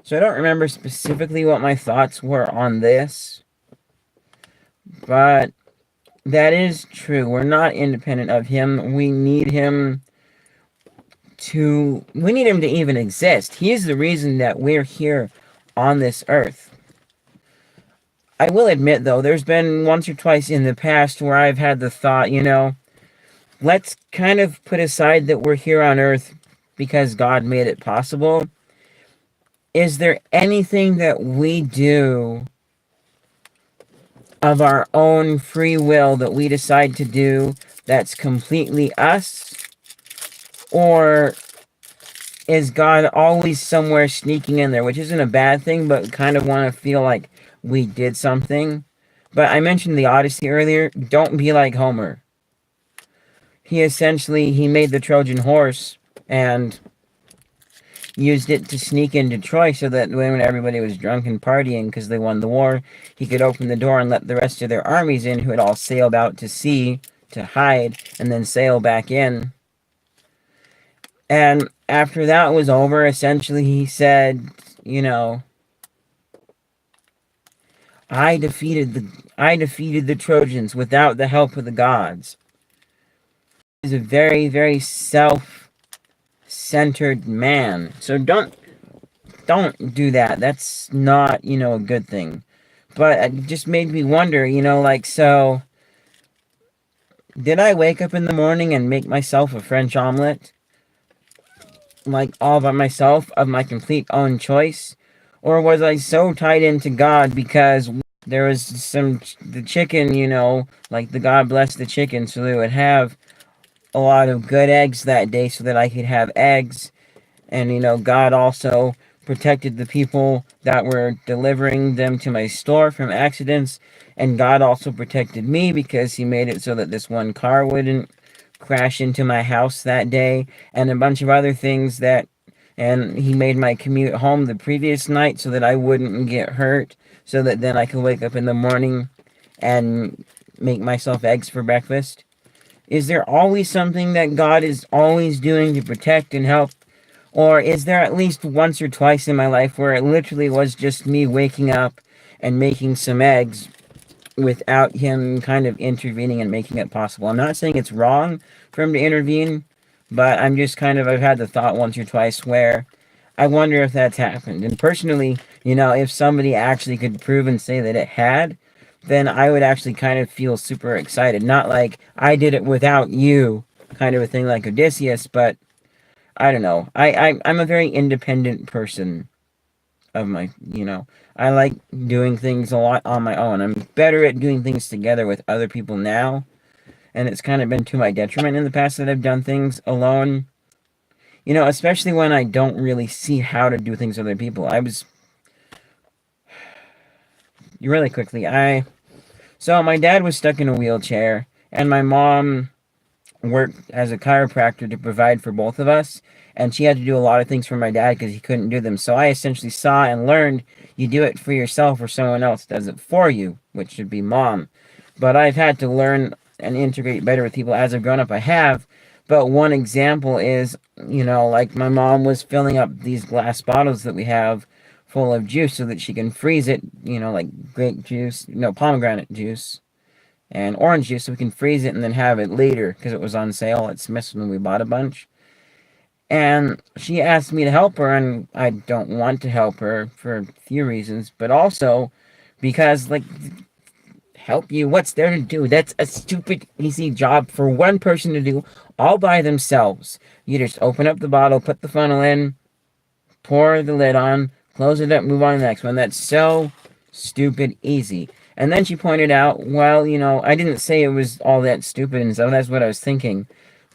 So I don't remember specifically what my thoughts were on this, but that is true. We're not independent of Him. We need Him to even exist. He is the reason that we're here on this earth. I will admit, though, there's been once or twice in the past where I've had the thought, let's kind of put aside that we're here on earth because God made it possible. Is there anything that we do of our own free will that we decide to do that's completely us? Or is God always somewhere sneaking in there, which isn't a bad thing, but kind of want to feel like we did something? But I mentioned the Odyssey earlier. Don't be like Homer. He made the Trojan horse and used it to sneak into Troy so that when everybody was drunk and partying because they won the war, he could open the door and let the rest of their armies in who had all sailed out to sea to hide and then sail back in. And after that was over, essentially he said, I defeated the Trojans without the help of the gods. He's a very, very self-centered man. So don't do that. That's not, a good thing. But it just made me wonder, so did I wake up in the morning and make myself a French omelet? Like all by myself of my complete own choice? Or was I so tied into God because there was the chicken, like the God bless the chicken so they would have a lot of good eggs that day so that I could have eggs. And, God also protected the people that were delivering them to my store from accidents. And God also protected me because He made it so that this one car wouldn't crash into my house that day. And a bunch of other things and He made my commute home the previous night so that I wouldn't get hurt. So that then I could wake up in the morning and make myself eggs for breakfast. Is there always something that God is always doing to protect and help? Or is there at least once or twice in my life where it literally was just me waking up and making some eggs without Him kind of intervening and making it possible? I'm not saying it's wrong for Him to intervene, but I'm just I've had the thought once or twice where I wonder if that's happened. And personally, if somebody actually could prove and say that it had, then I would actually kind of feel super excited. Not like I did it without you, kind of a thing like Odysseus, but I don't know. I'm a very independent person of I like doing things a lot on my own. I'm better at doing things together with other people now, and it's kind of been to my detriment in the past that I've done things alone. Especially when I don't really see how to do things with other people. Really quickly, so my dad was stuck in a wheelchair, and my mom worked as a chiropractor to provide for both of us, and she had to do a lot of things for my dad because he couldn't do them. So I essentially saw and learned you do it for yourself or someone else does it for you, which should be mom. But I've had to learn and integrate better with people as I've grown up. I have. But one example is, like my mom was filling up these glass bottles that we have full of juice so that she can freeze it, like grape juice, pomegranate juice and orange juice, so we can freeze it and then have it later because it was on sale at Smith's when we bought a bunch. And she asked me to help her, and I don't want to help her for a few reasons, but also because, help you, what's there to do? That's a stupid, easy job for one person to do all by themselves. You just open up the bottle, put the funnel in, pour the lid on, close it up, move on to the next one. That's so stupid easy. And then she pointed out, well, I didn't say it was all that stupid and so that's what I was thinking.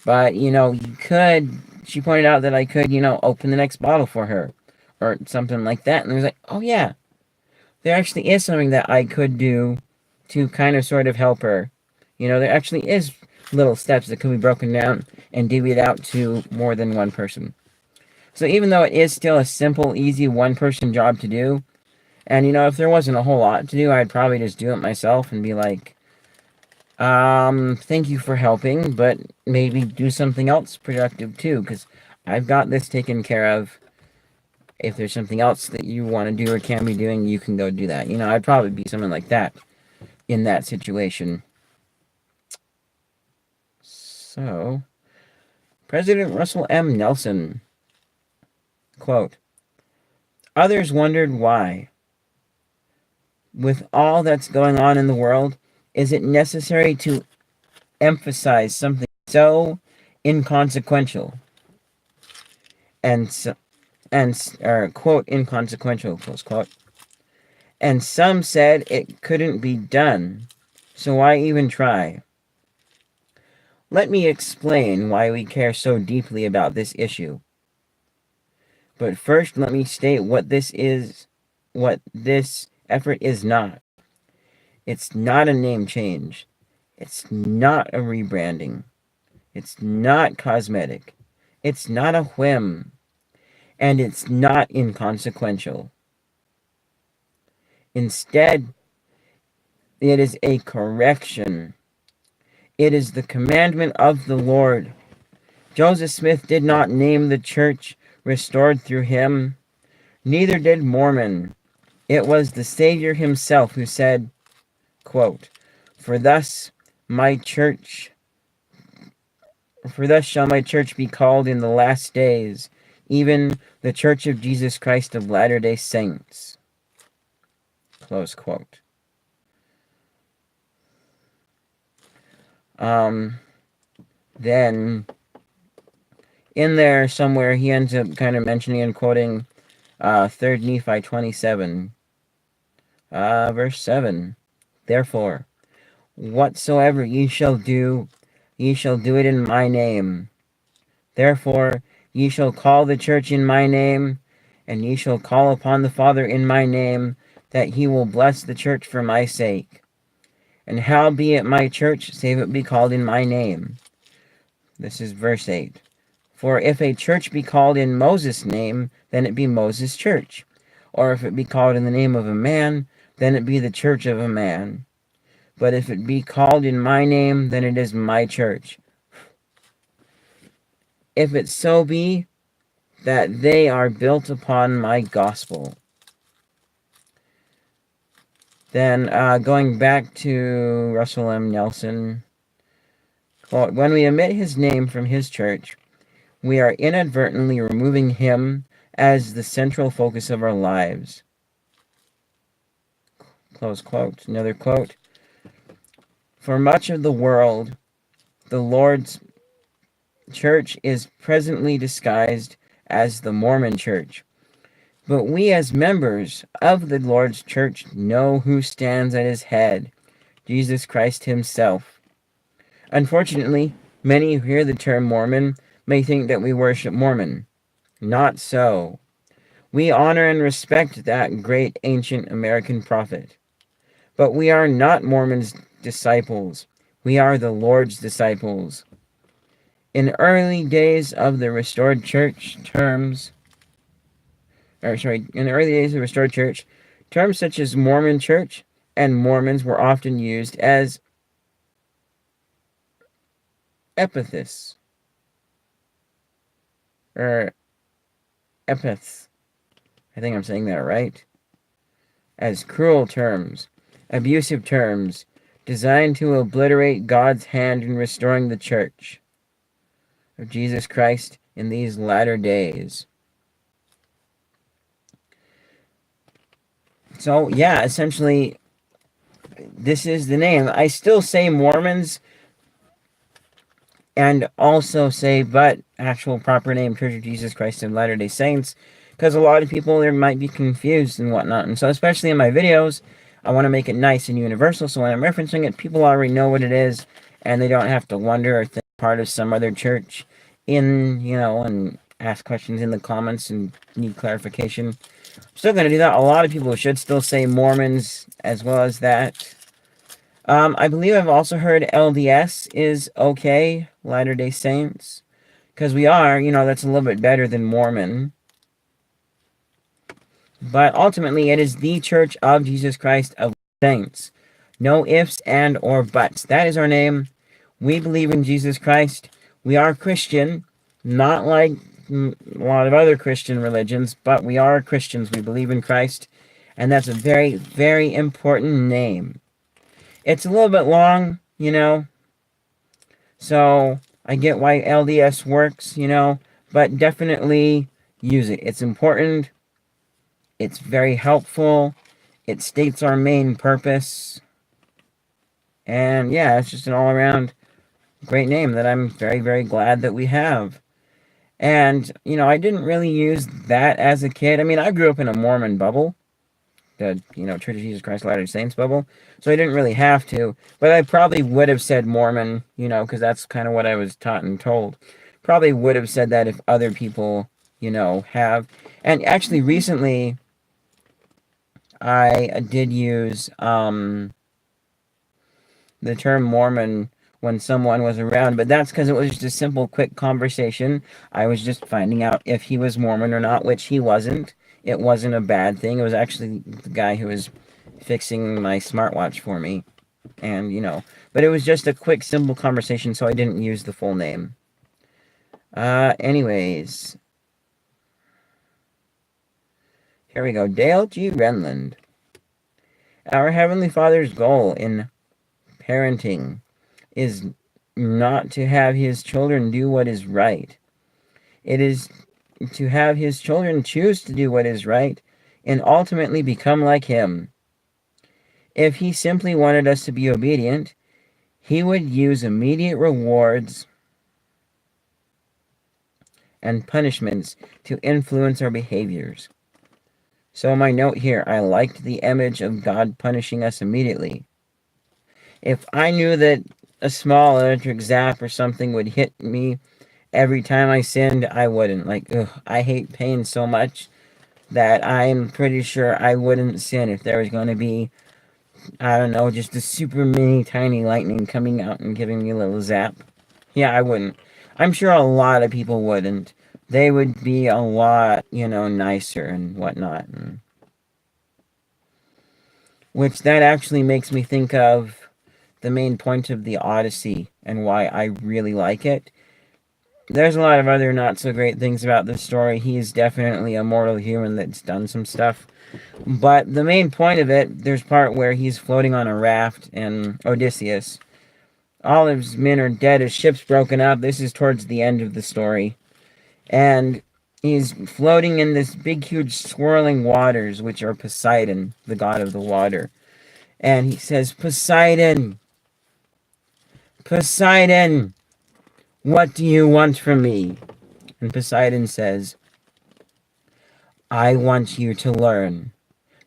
But, she pointed out that I could, open the next bottle for her or something like that. And I was like, oh yeah, there actually is something that I could do to kind of sort of help her. There actually is little steps that could be broken down and divvied out to more than one person. So even though it is still a simple, easy one-person job to do, And, if there wasn't a whole lot to do, I'd probably just do it myself and be like, thank you for helping, but maybe do something else productive too, because I've got this taken care of. If there's something else that you want to do or can be doing, you can go do that. I'd probably be someone like that in that situation. So, President Russell M. Nelson, quote, others wondered why. With all that's going on in the world, is it necessary to emphasize something so inconsequential quote, inconsequential, close quote. And some said it couldn't be done, so why even try? Let me explain why we care so deeply about this issue. But first, let me state what this effort is not. It's not a name change. It's not a rebranding. It's not cosmetic. It's not a whim. And it's not inconsequential. Instead, it is a correction. It is the commandment of the Lord. Joseph Smith did not name the church restored through him. Neither did Mormon. It was the Savior himself who said, quote, For thus shall my church be called in the last days, even the Church of Jesus Christ of Latter-day Saints. Close quote. Then, in there somewhere, he ends up kind of mentioning and quoting 3 Nephi 27, verse 7. Therefore, whatsoever ye shall do it in my name. Therefore, ye shall call the church in my name, and ye shall call upon the Father in my name, that he will bless the church for my sake. And howbeit my church, save it be called in my name. This is verse 8. For if a church be called in Moses' name, then it be Moses' church. Or if it be called in the name of a man, then it be the church of a man. But if it be called in my name, then it is my church. If it so be that they are built upon my gospel. Then, going back to Russell M. Nelson, quote, when we omit his name from his church, we are inadvertently removing him as the central focus of our lives. Close quote. Another quote. For much of the world, the Lord's church is presently disguised as the Mormon church. But we as members of the Lord's church know who stands at his head, Jesus Christ himself. Unfortunately, many who hear the term Mormon may think that we worship Mormon. Not so. We honor and respect that great ancient American prophet. But we are not Mormon's disciples. We are the Lord's disciples. In the early days of the restored church, terms such as Mormon church and Mormons were often used as epithets. Epithets. I think I'm saying that right. As cruel terms, abusive terms, designed to obliterate God's hand in restoring the church of Jesus Christ in these latter days. So, yeah, essentially, this is the name. I still say Mormons, and also say, but actual proper name, Church of Jesus Christ of Latter-day Saints, because a lot of people there might be confused and whatnot. And so, especially in my videos, I want to make it nice and universal, so when I'm referencing it, people already know what it is, and they don't have to wonder or think part of some other church and ask questions in the comments and need clarification. I'm still going to do that. A lot of people should still say Mormons as well as that. I believe I've also heard LDS is okay, Latter-day Saints, because we are, that's a little bit better than Mormon. But ultimately, it is the Church of Jesus Christ of Saints. No ifs and or buts. That is our name. We believe in Jesus Christ. We are Christian, not like a lot of other Christian religions, but we are Christians. We believe in Christ, and that's a very, very important name. It's a little bit long, so I get why LDS works, but definitely use it. It's important. It's very helpful. It states our main purpose. And yeah, it's just an all around great name that I'm very, very glad that we have. And, I didn't really use that as a kid. I mean, I grew up in a Mormon bubble, the, Church of Jesus Christ of Latter-day Saints bubble, so I didn't really have to. But I probably would have said Mormon, because that's kind of what I was taught and told. Probably would have said that if other people, have. And actually, recently, I did use the term Mormon when someone was around, but that's because it was just a simple, quick conversation. I was just finding out if he was Mormon or not, which he wasn't. It wasn't a bad thing. It was actually the guy who was fixing my smartwatch for me. And, but it was just a quick, simple conversation, so I didn't use the full name. Anyways. Here we go. Dale G. Renland. Our Heavenly Father's goal in parenting is not to have his children do what is right. It is to have his children choose to do what is right and ultimately become like him. If he simply wanted us to be obedient, he would use immediate rewards and punishments to influence our behaviors. So my note here, I liked the image of God punishing us immediately. If I knew that a small electric zap or something would hit me every time I sinned, I wouldn't. I hate pain so much that I'm pretty sure I wouldn't sin if there was going to be, I don't know, just a super mini tiny lightning coming out and giving me a little zap. Yeah, I wouldn't. I'm sure a lot of people wouldn't. They would be a lot, nicer and whatnot. Which that actually makes me think of the main point of the Odyssey and why I really like it. There's a lot of other not so great things about this story. He's definitely a mortal human that's done some stuff. But the main point of it, there's part where he's floating on a raft and Odysseus. All of his men are dead, his ship's broken up. This is towards the end of the story. And he's floating in this big, huge, swirling waters, which are Poseidon, the god of the water. And he says, Poseidon, Poseidon, what do you want from me? And Poseidon says, I want you to learn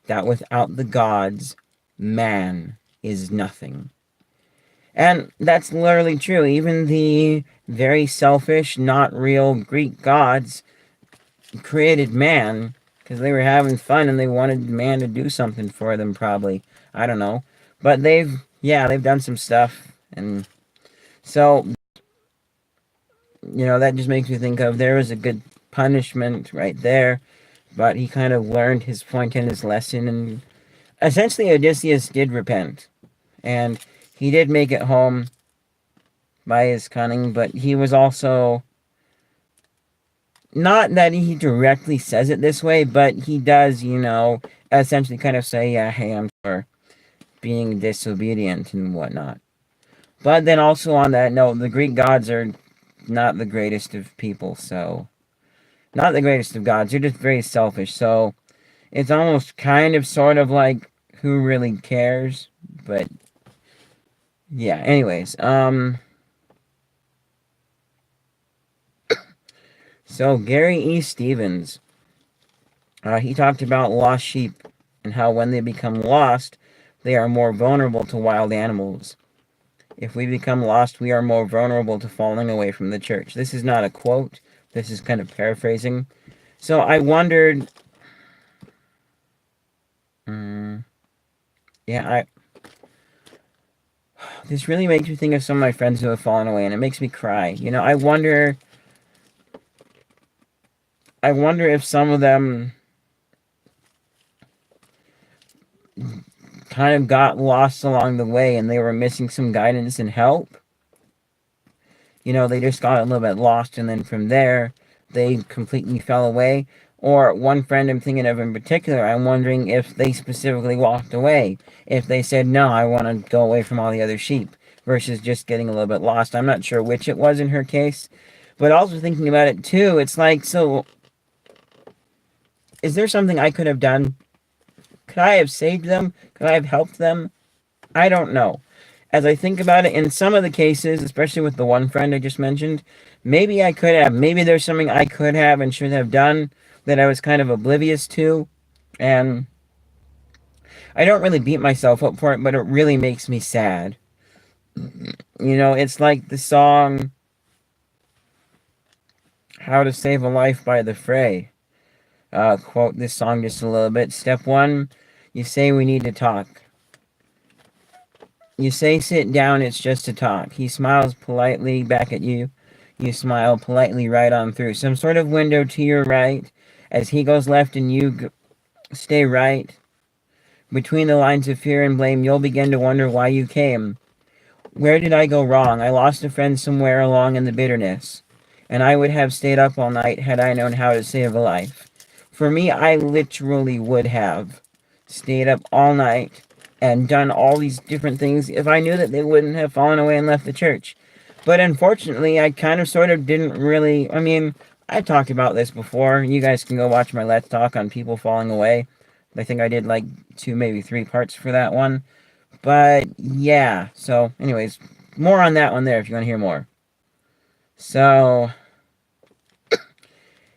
that without the gods, man is nothing. And that's literally true. Even the very selfish, not real Greek gods created man because they were having fun and they wanted man to do something for them, probably. I don't know. But they've done some stuff. And so, that just makes me think of there was a good punishment right there. But he kind of learned his point and his lesson. And essentially, Odysseus did repent. And he did make it home by his cunning, but he was also, not that he directly says it this way, but he does, essentially kind of say, yeah, hey, I'm for being disobedient and whatnot. But then also on that note, the Greek gods are not the greatest of people, so, not the greatest of gods, they're just very selfish, so it's almost kind of sort of like, who really cares, but yeah, anyways, so Gary E. Stevens, he talked about lost sheep and how when they become lost, they are more vulnerable to wild animals. If we become lost, we are more vulnerable to falling away from the church. This is not a quote. This is kind of paraphrasing. So I wondered, this really makes me think of some of my friends who have fallen away, and it makes me cry. I wonder if some of them kind of got lost along the way and they were missing some guidance and help. They just got a little bit lost, and then from there, they completely fell away. Or one friend I'm thinking of in particular, I'm wondering if they specifically walked away. If they said, no, I want to go away from all the other sheep, versus just getting a little bit lost. I'm not sure which it was in her case. But also thinking about it too, it's like, so, is there something I could have done? Could I have saved them? Could I have helped them? I don't know. As I think about it, in some of the cases, especially with the one friend I just mentioned, maybe I could have. Maybe there's something I could have and should have done that I was kind of oblivious to. And I don't really beat myself up for it, but it really makes me sad. It's like the song How to Save a Life by The Fray. Quote this song just a little bit. Step 1, you say we need to talk. You say sit down, it's just a talk. He smiles politely back at you. You smile politely right on through. Some sort of window to your right. As he goes left and you stay right. Between the lines of fear and blame, you'll begin to wonder why you came. Where did I go wrong? I lost a friend somewhere along in the bitterness. And I would have stayed up all night had I known how to save a life. For me, I literally would have stayed up all night and done all these different things if I knew that they wouldn't have fallen away and left the church. But unfortunately, I kind of sort of didn't really, I talked about this before. You guys can go watch my Let's Talk on people falling away. I think I did like 2, maybe 3 parts for that one. But yeah, so anyways, more on that one there if you want to hear more. So,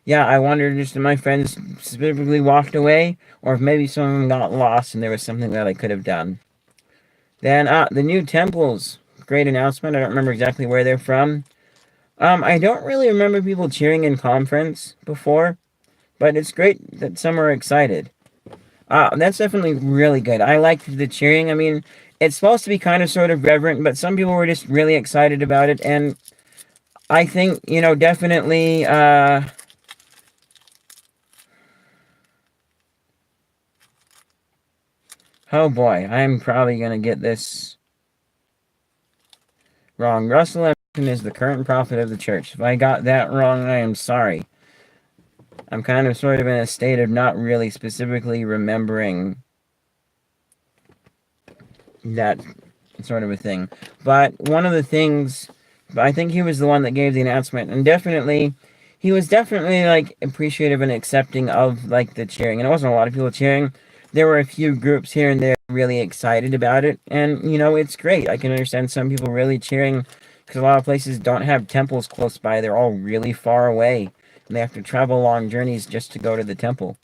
yeah, I wondered just if my friends specifically walked away, or if maybe some of them got lost and there was something that I could have done. Then, the new temples. Great announcement. I don't remember exactly where they're from. I don't really remember people cheering in conference before, but it's great that some are excited. That's definitely really good. I liked the cheering. It's supposed to be kind of sort of reverent, but some people were just really excited about it, and I think, definitely, oh boy, I'm probably going to get this wrong. Russell Emerson is the current prophet of the church. If I got that wrong, I am sorry. I'm kind of sort of in a state of not really specifically remembering that sort of a thing. But one of the things, I think he was the one that gave the announcement, and he was definitely, like, appreciative and accepting of, like, the cheering. And it wasn't a lot of people cheering. There were a few groups here and there really excited about it, and, it's great. I can understand some people really cheering, because a lot of places don't have temples close by. They're all really far away, and they have to travel long journeys just to go to the temple.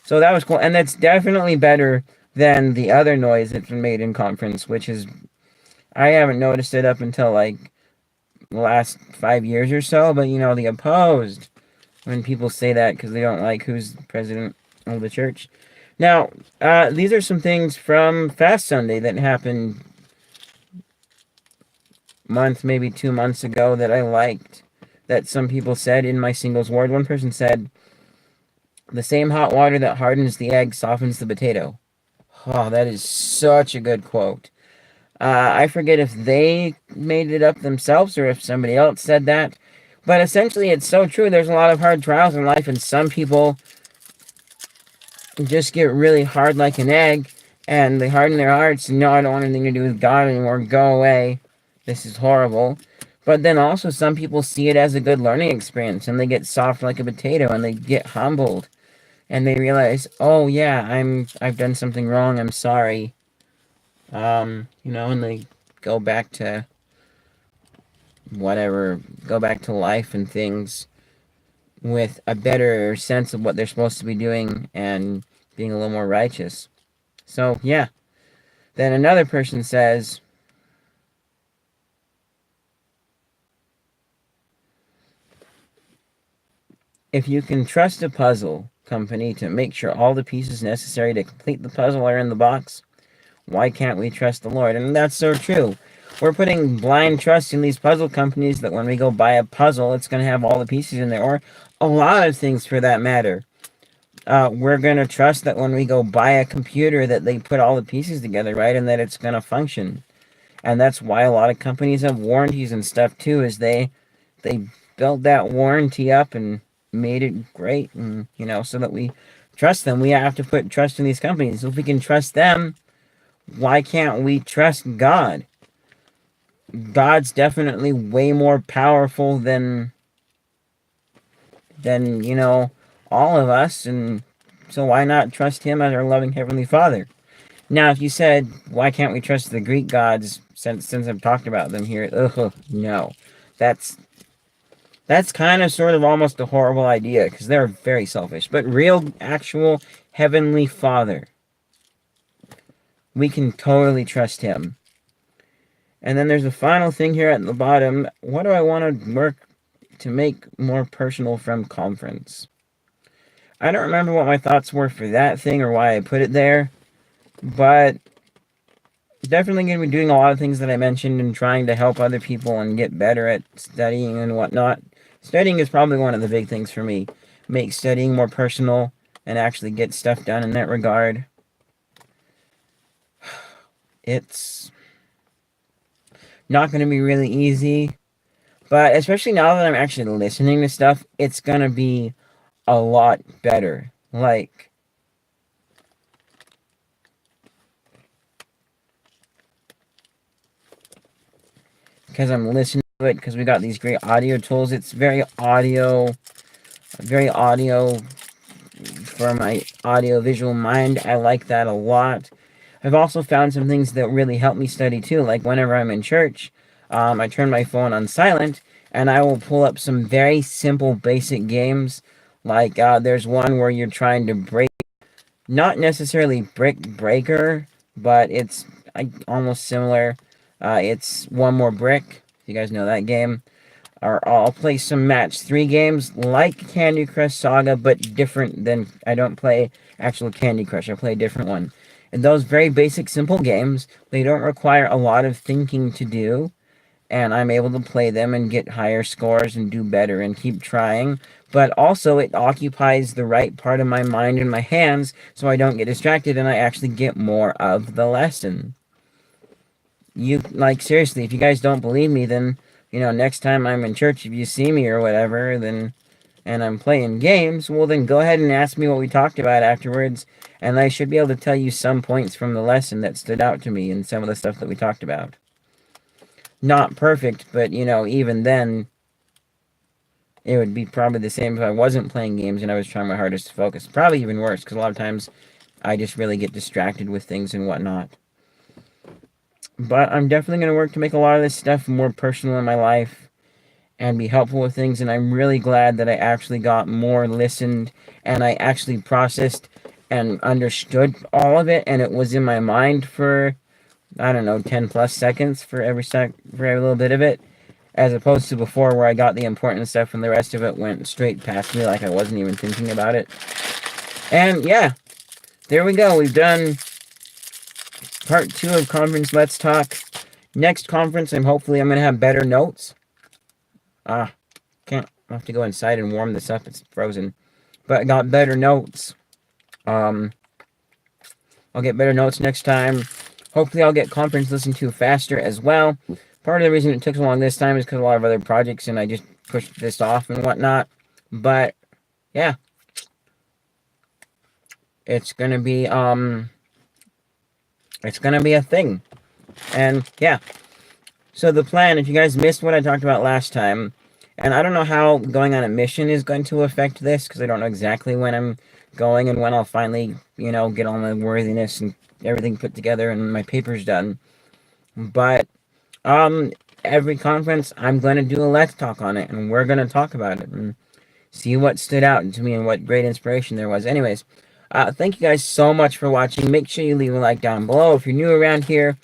So that was cool, and that's definitely better than the other noise that's been made in conference, which is, I haven't noticed it up until, like, the last 5 years or so, but, the opposed, when people say that because they don't like who's president of the church. Now, these are some things from Fast Sunday that happened month, maybe 2 months ago that I liked, that some people said in my singles ward. One person said, the same hot water that hardens the egg softens the potato. Oh, that is such a good quote. I forget if they made it up themselves or if somebody else said that. But essentially, it's so true. There's a lot of hard trials in life, and some people just get really hard like an egg, and they harden their hearts, and no, I don't want anything to do with God anymore. Go away. This is horrible. But then also, some people see it as a good learning experience, and they get soft like a potato, and they get humbled. And they realize, oh yeah, I've done something wrong, I'm sorry. And they go back to whatever, go back to life and things with a better sense of what they're supposed to be doing and being a little more righteous. So, yeah. Then another person says, if you can trust a puzzle company to make sure all the pieces necessary to complete the puzzle are in the box, why can't we trust the Lord? And that's so true. We're putting blind trust in these puzzle companies that when we go buy a puzzle, it's going to have all the pieces in there, or a lot of things for that matter. we're going to trust that when we go buy a computer that they put all the pieces together, right, and that it's going to function. And that's why a lot of companies have warranties and stuff too, is they built that warranty up and made it great, and so that we trust them. We have to put trust in these companies. So if we can trust them, why can't we trust God? God's definitely way more powerful than all of us, and so why not trust him as our loving heavenly Father? Now, if you said, why can't we trust the Greek gods, since I've talked about them here, no. That's kind of sort of almost a horrible idea, because they're very selfish. But real, actual heavenly Father, we can totally trust him. And then there's a final thing here at the bottom. What do I want to work to make more personal from conference? I don't remember what my thoughts were for that thing or why I put it there, but definitely going to be doing a lot of things that I mentioned and trying to help other people and get better at studying and whatnot. Studying is probably one of the big things for me. Make studying more personal and actually get stuff done in that regard. It's not going to be really easy, but especially now that I'm actually listening to stuff, it's going to be a lot better. Like, because I'm listening to it, because we got these great audio tools. It's very audio for my audio visual mind. I like that a lot. I've also found some things that really help me study too, like whenever I'm in church, I turn my phone on silent, and I will pull up some very simple basic games. Like, there's one where you're trying to break, not necessarily Brick Breaker, but it's almost similar. It's One More Brick, if you guys know that game. Or I'll play some match 3 games like Candy Crush Saga, but different than, I don't play actual Candy Crush, I play a different one. And those very basic, simple games, they don't require a lot of thinking to do, and I'm able to play them and get higher scores and do better and keep trying. But also, it occupies the right part of my mind and my hands, so I don't get distracted and I actually get more of the lesson. Seriously, if you guys don't believe me, then next time I'm in church, if you see me or whatever, and I'm playing games, well, then go ahead and ask me what we talked about afterwards, and I should be able to tell you some points from the lesson that stood out to me and some of the stuff that we talked about. Not perfect, but, even then, it would be probably the same if I wasn't playing games and I was trying my hardest to focus. Probably even worse, because a lot of times I just really get distracted with things and whatnot. But I'm definitely going to work to make a lot of this stuff more personal in my life and be helpful with things, and I'm really glad that I actually got more listened and I actually processed and understood all of it, and it was in my mind for, I don't know, 10 plus seconds for every little bit of it, as opposed to before where I got the important stuff and the rest of it went straight past me like I wasn't even thinking about it. And yeah, there we go. We've done part 2 of Conference Let's Talk. Next conference, I'm going to have better notes. Can't, I'll have to go inside and warm this up. It's frozen. But I got better notes. I'll get better notes next time. Hopefully I'll get conference listened to faster as well. Part of the reason it took so long this time is because a lot of other projects and I just pushed this off and whatnot. But, yeah. It's gonna be a thing. And, yeah. So the plan, if you guys missed what I talked about last time, and I don't know how going on a mission is going to affect this, because I don't know exactly when I'm going and when I'll finally, get all my worthiness and everything put together and my papers done. But, every conference, I'm going to do a Let's Talk on it, and we're going to talk about it, and see what stood out to me and what great inspiration there was. Anyways, thank you guys so much for watching. Make sure you leave a like down below if you're new around here.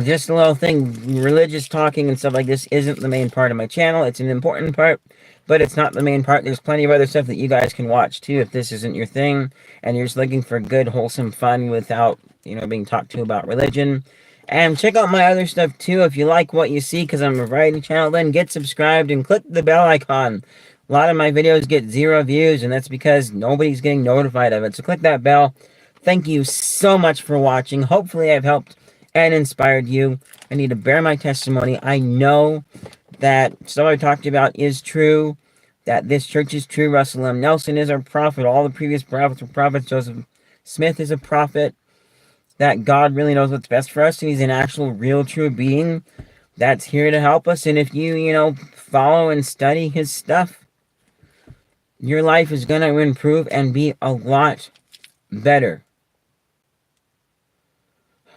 Just a little thing, religious talking and stuff like this isn't the main part of my channel. It's an important part, but it's not the main part. There's plenty of other stuff that you guys can watch too if this isn't your thing and you're just looking for good, wholesome fun without, being talked to about religion. And check out my other stuff too if you like what you see, because I'm a variety channel. Then get subscribed and click the bell icon. A lot of my videos get 0 views, and that's because nobody's getting notified of it. So click that bell. Thank you so much for watching. Hopefully I've helped and inspired you. I need to bear my testimony. I know that stuff I talked about is true, that this church is true. Russell M. Nelson is our prophet. All the previous prophets were prophets. Joseph Smith is a prophet. That God really knows what's best for us, and he's an actual, real, true being that's here to help us. And if you, follow and study his stuff, your life is going to improve and be a lot better.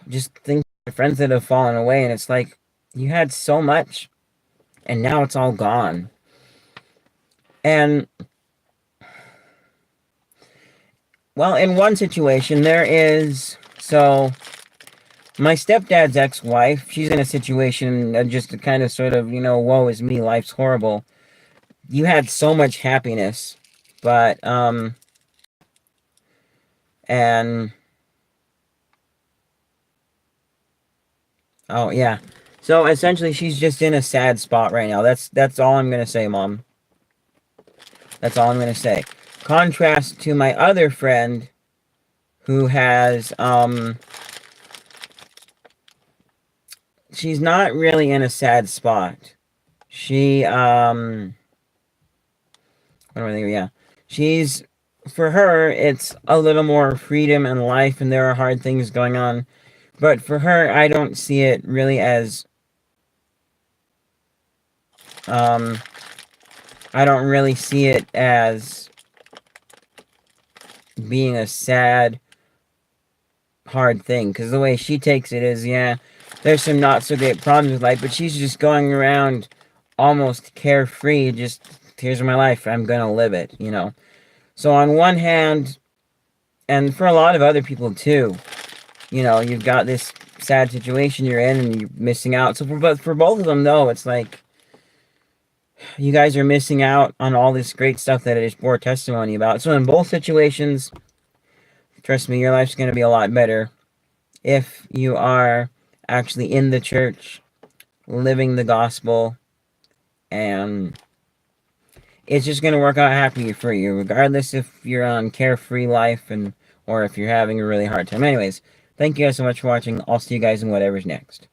Just think of friends that have fallen away, and it's like, you had so much, and now it's all gone. And, well, in one situation, so, my stepdad's ex-wife, she's in a situation, just to kind of sort of, woe is me, life's horrible. You had so much happiness, but, and, oh, yeah. So, essentially, she's just in a sad spot right now. That's all I'm going to say, Mom. That's all I'm going to say. Contrast to my other friend, who has, she's not really in a sad spot. She, for her, it's a little more freedom in life, and there are hard things going on. But for her, I don't see it really as, I don't really see it as being a sad, hard thing. Because the way she takes it is, yeah, there's some not so great problems with life, but she's just going around almost carefree, just, here's my life, I'm gonna live it, So on one hand, and for a lot of other people too, you've got this sad situation you're in and you're missing out. So for both of them though, it's like, you guys are missing out on all this great stuff that I just bore testimony about. So in both situations, trust me, your life's going to be a lot better if you are actually in the church, living the gospel, and it's just going to work out happy for you, regardless if you're on carefree life or if you're having a really hard time. Anyways, thank you guys so much for watching. I'll see you guys in whatever's next.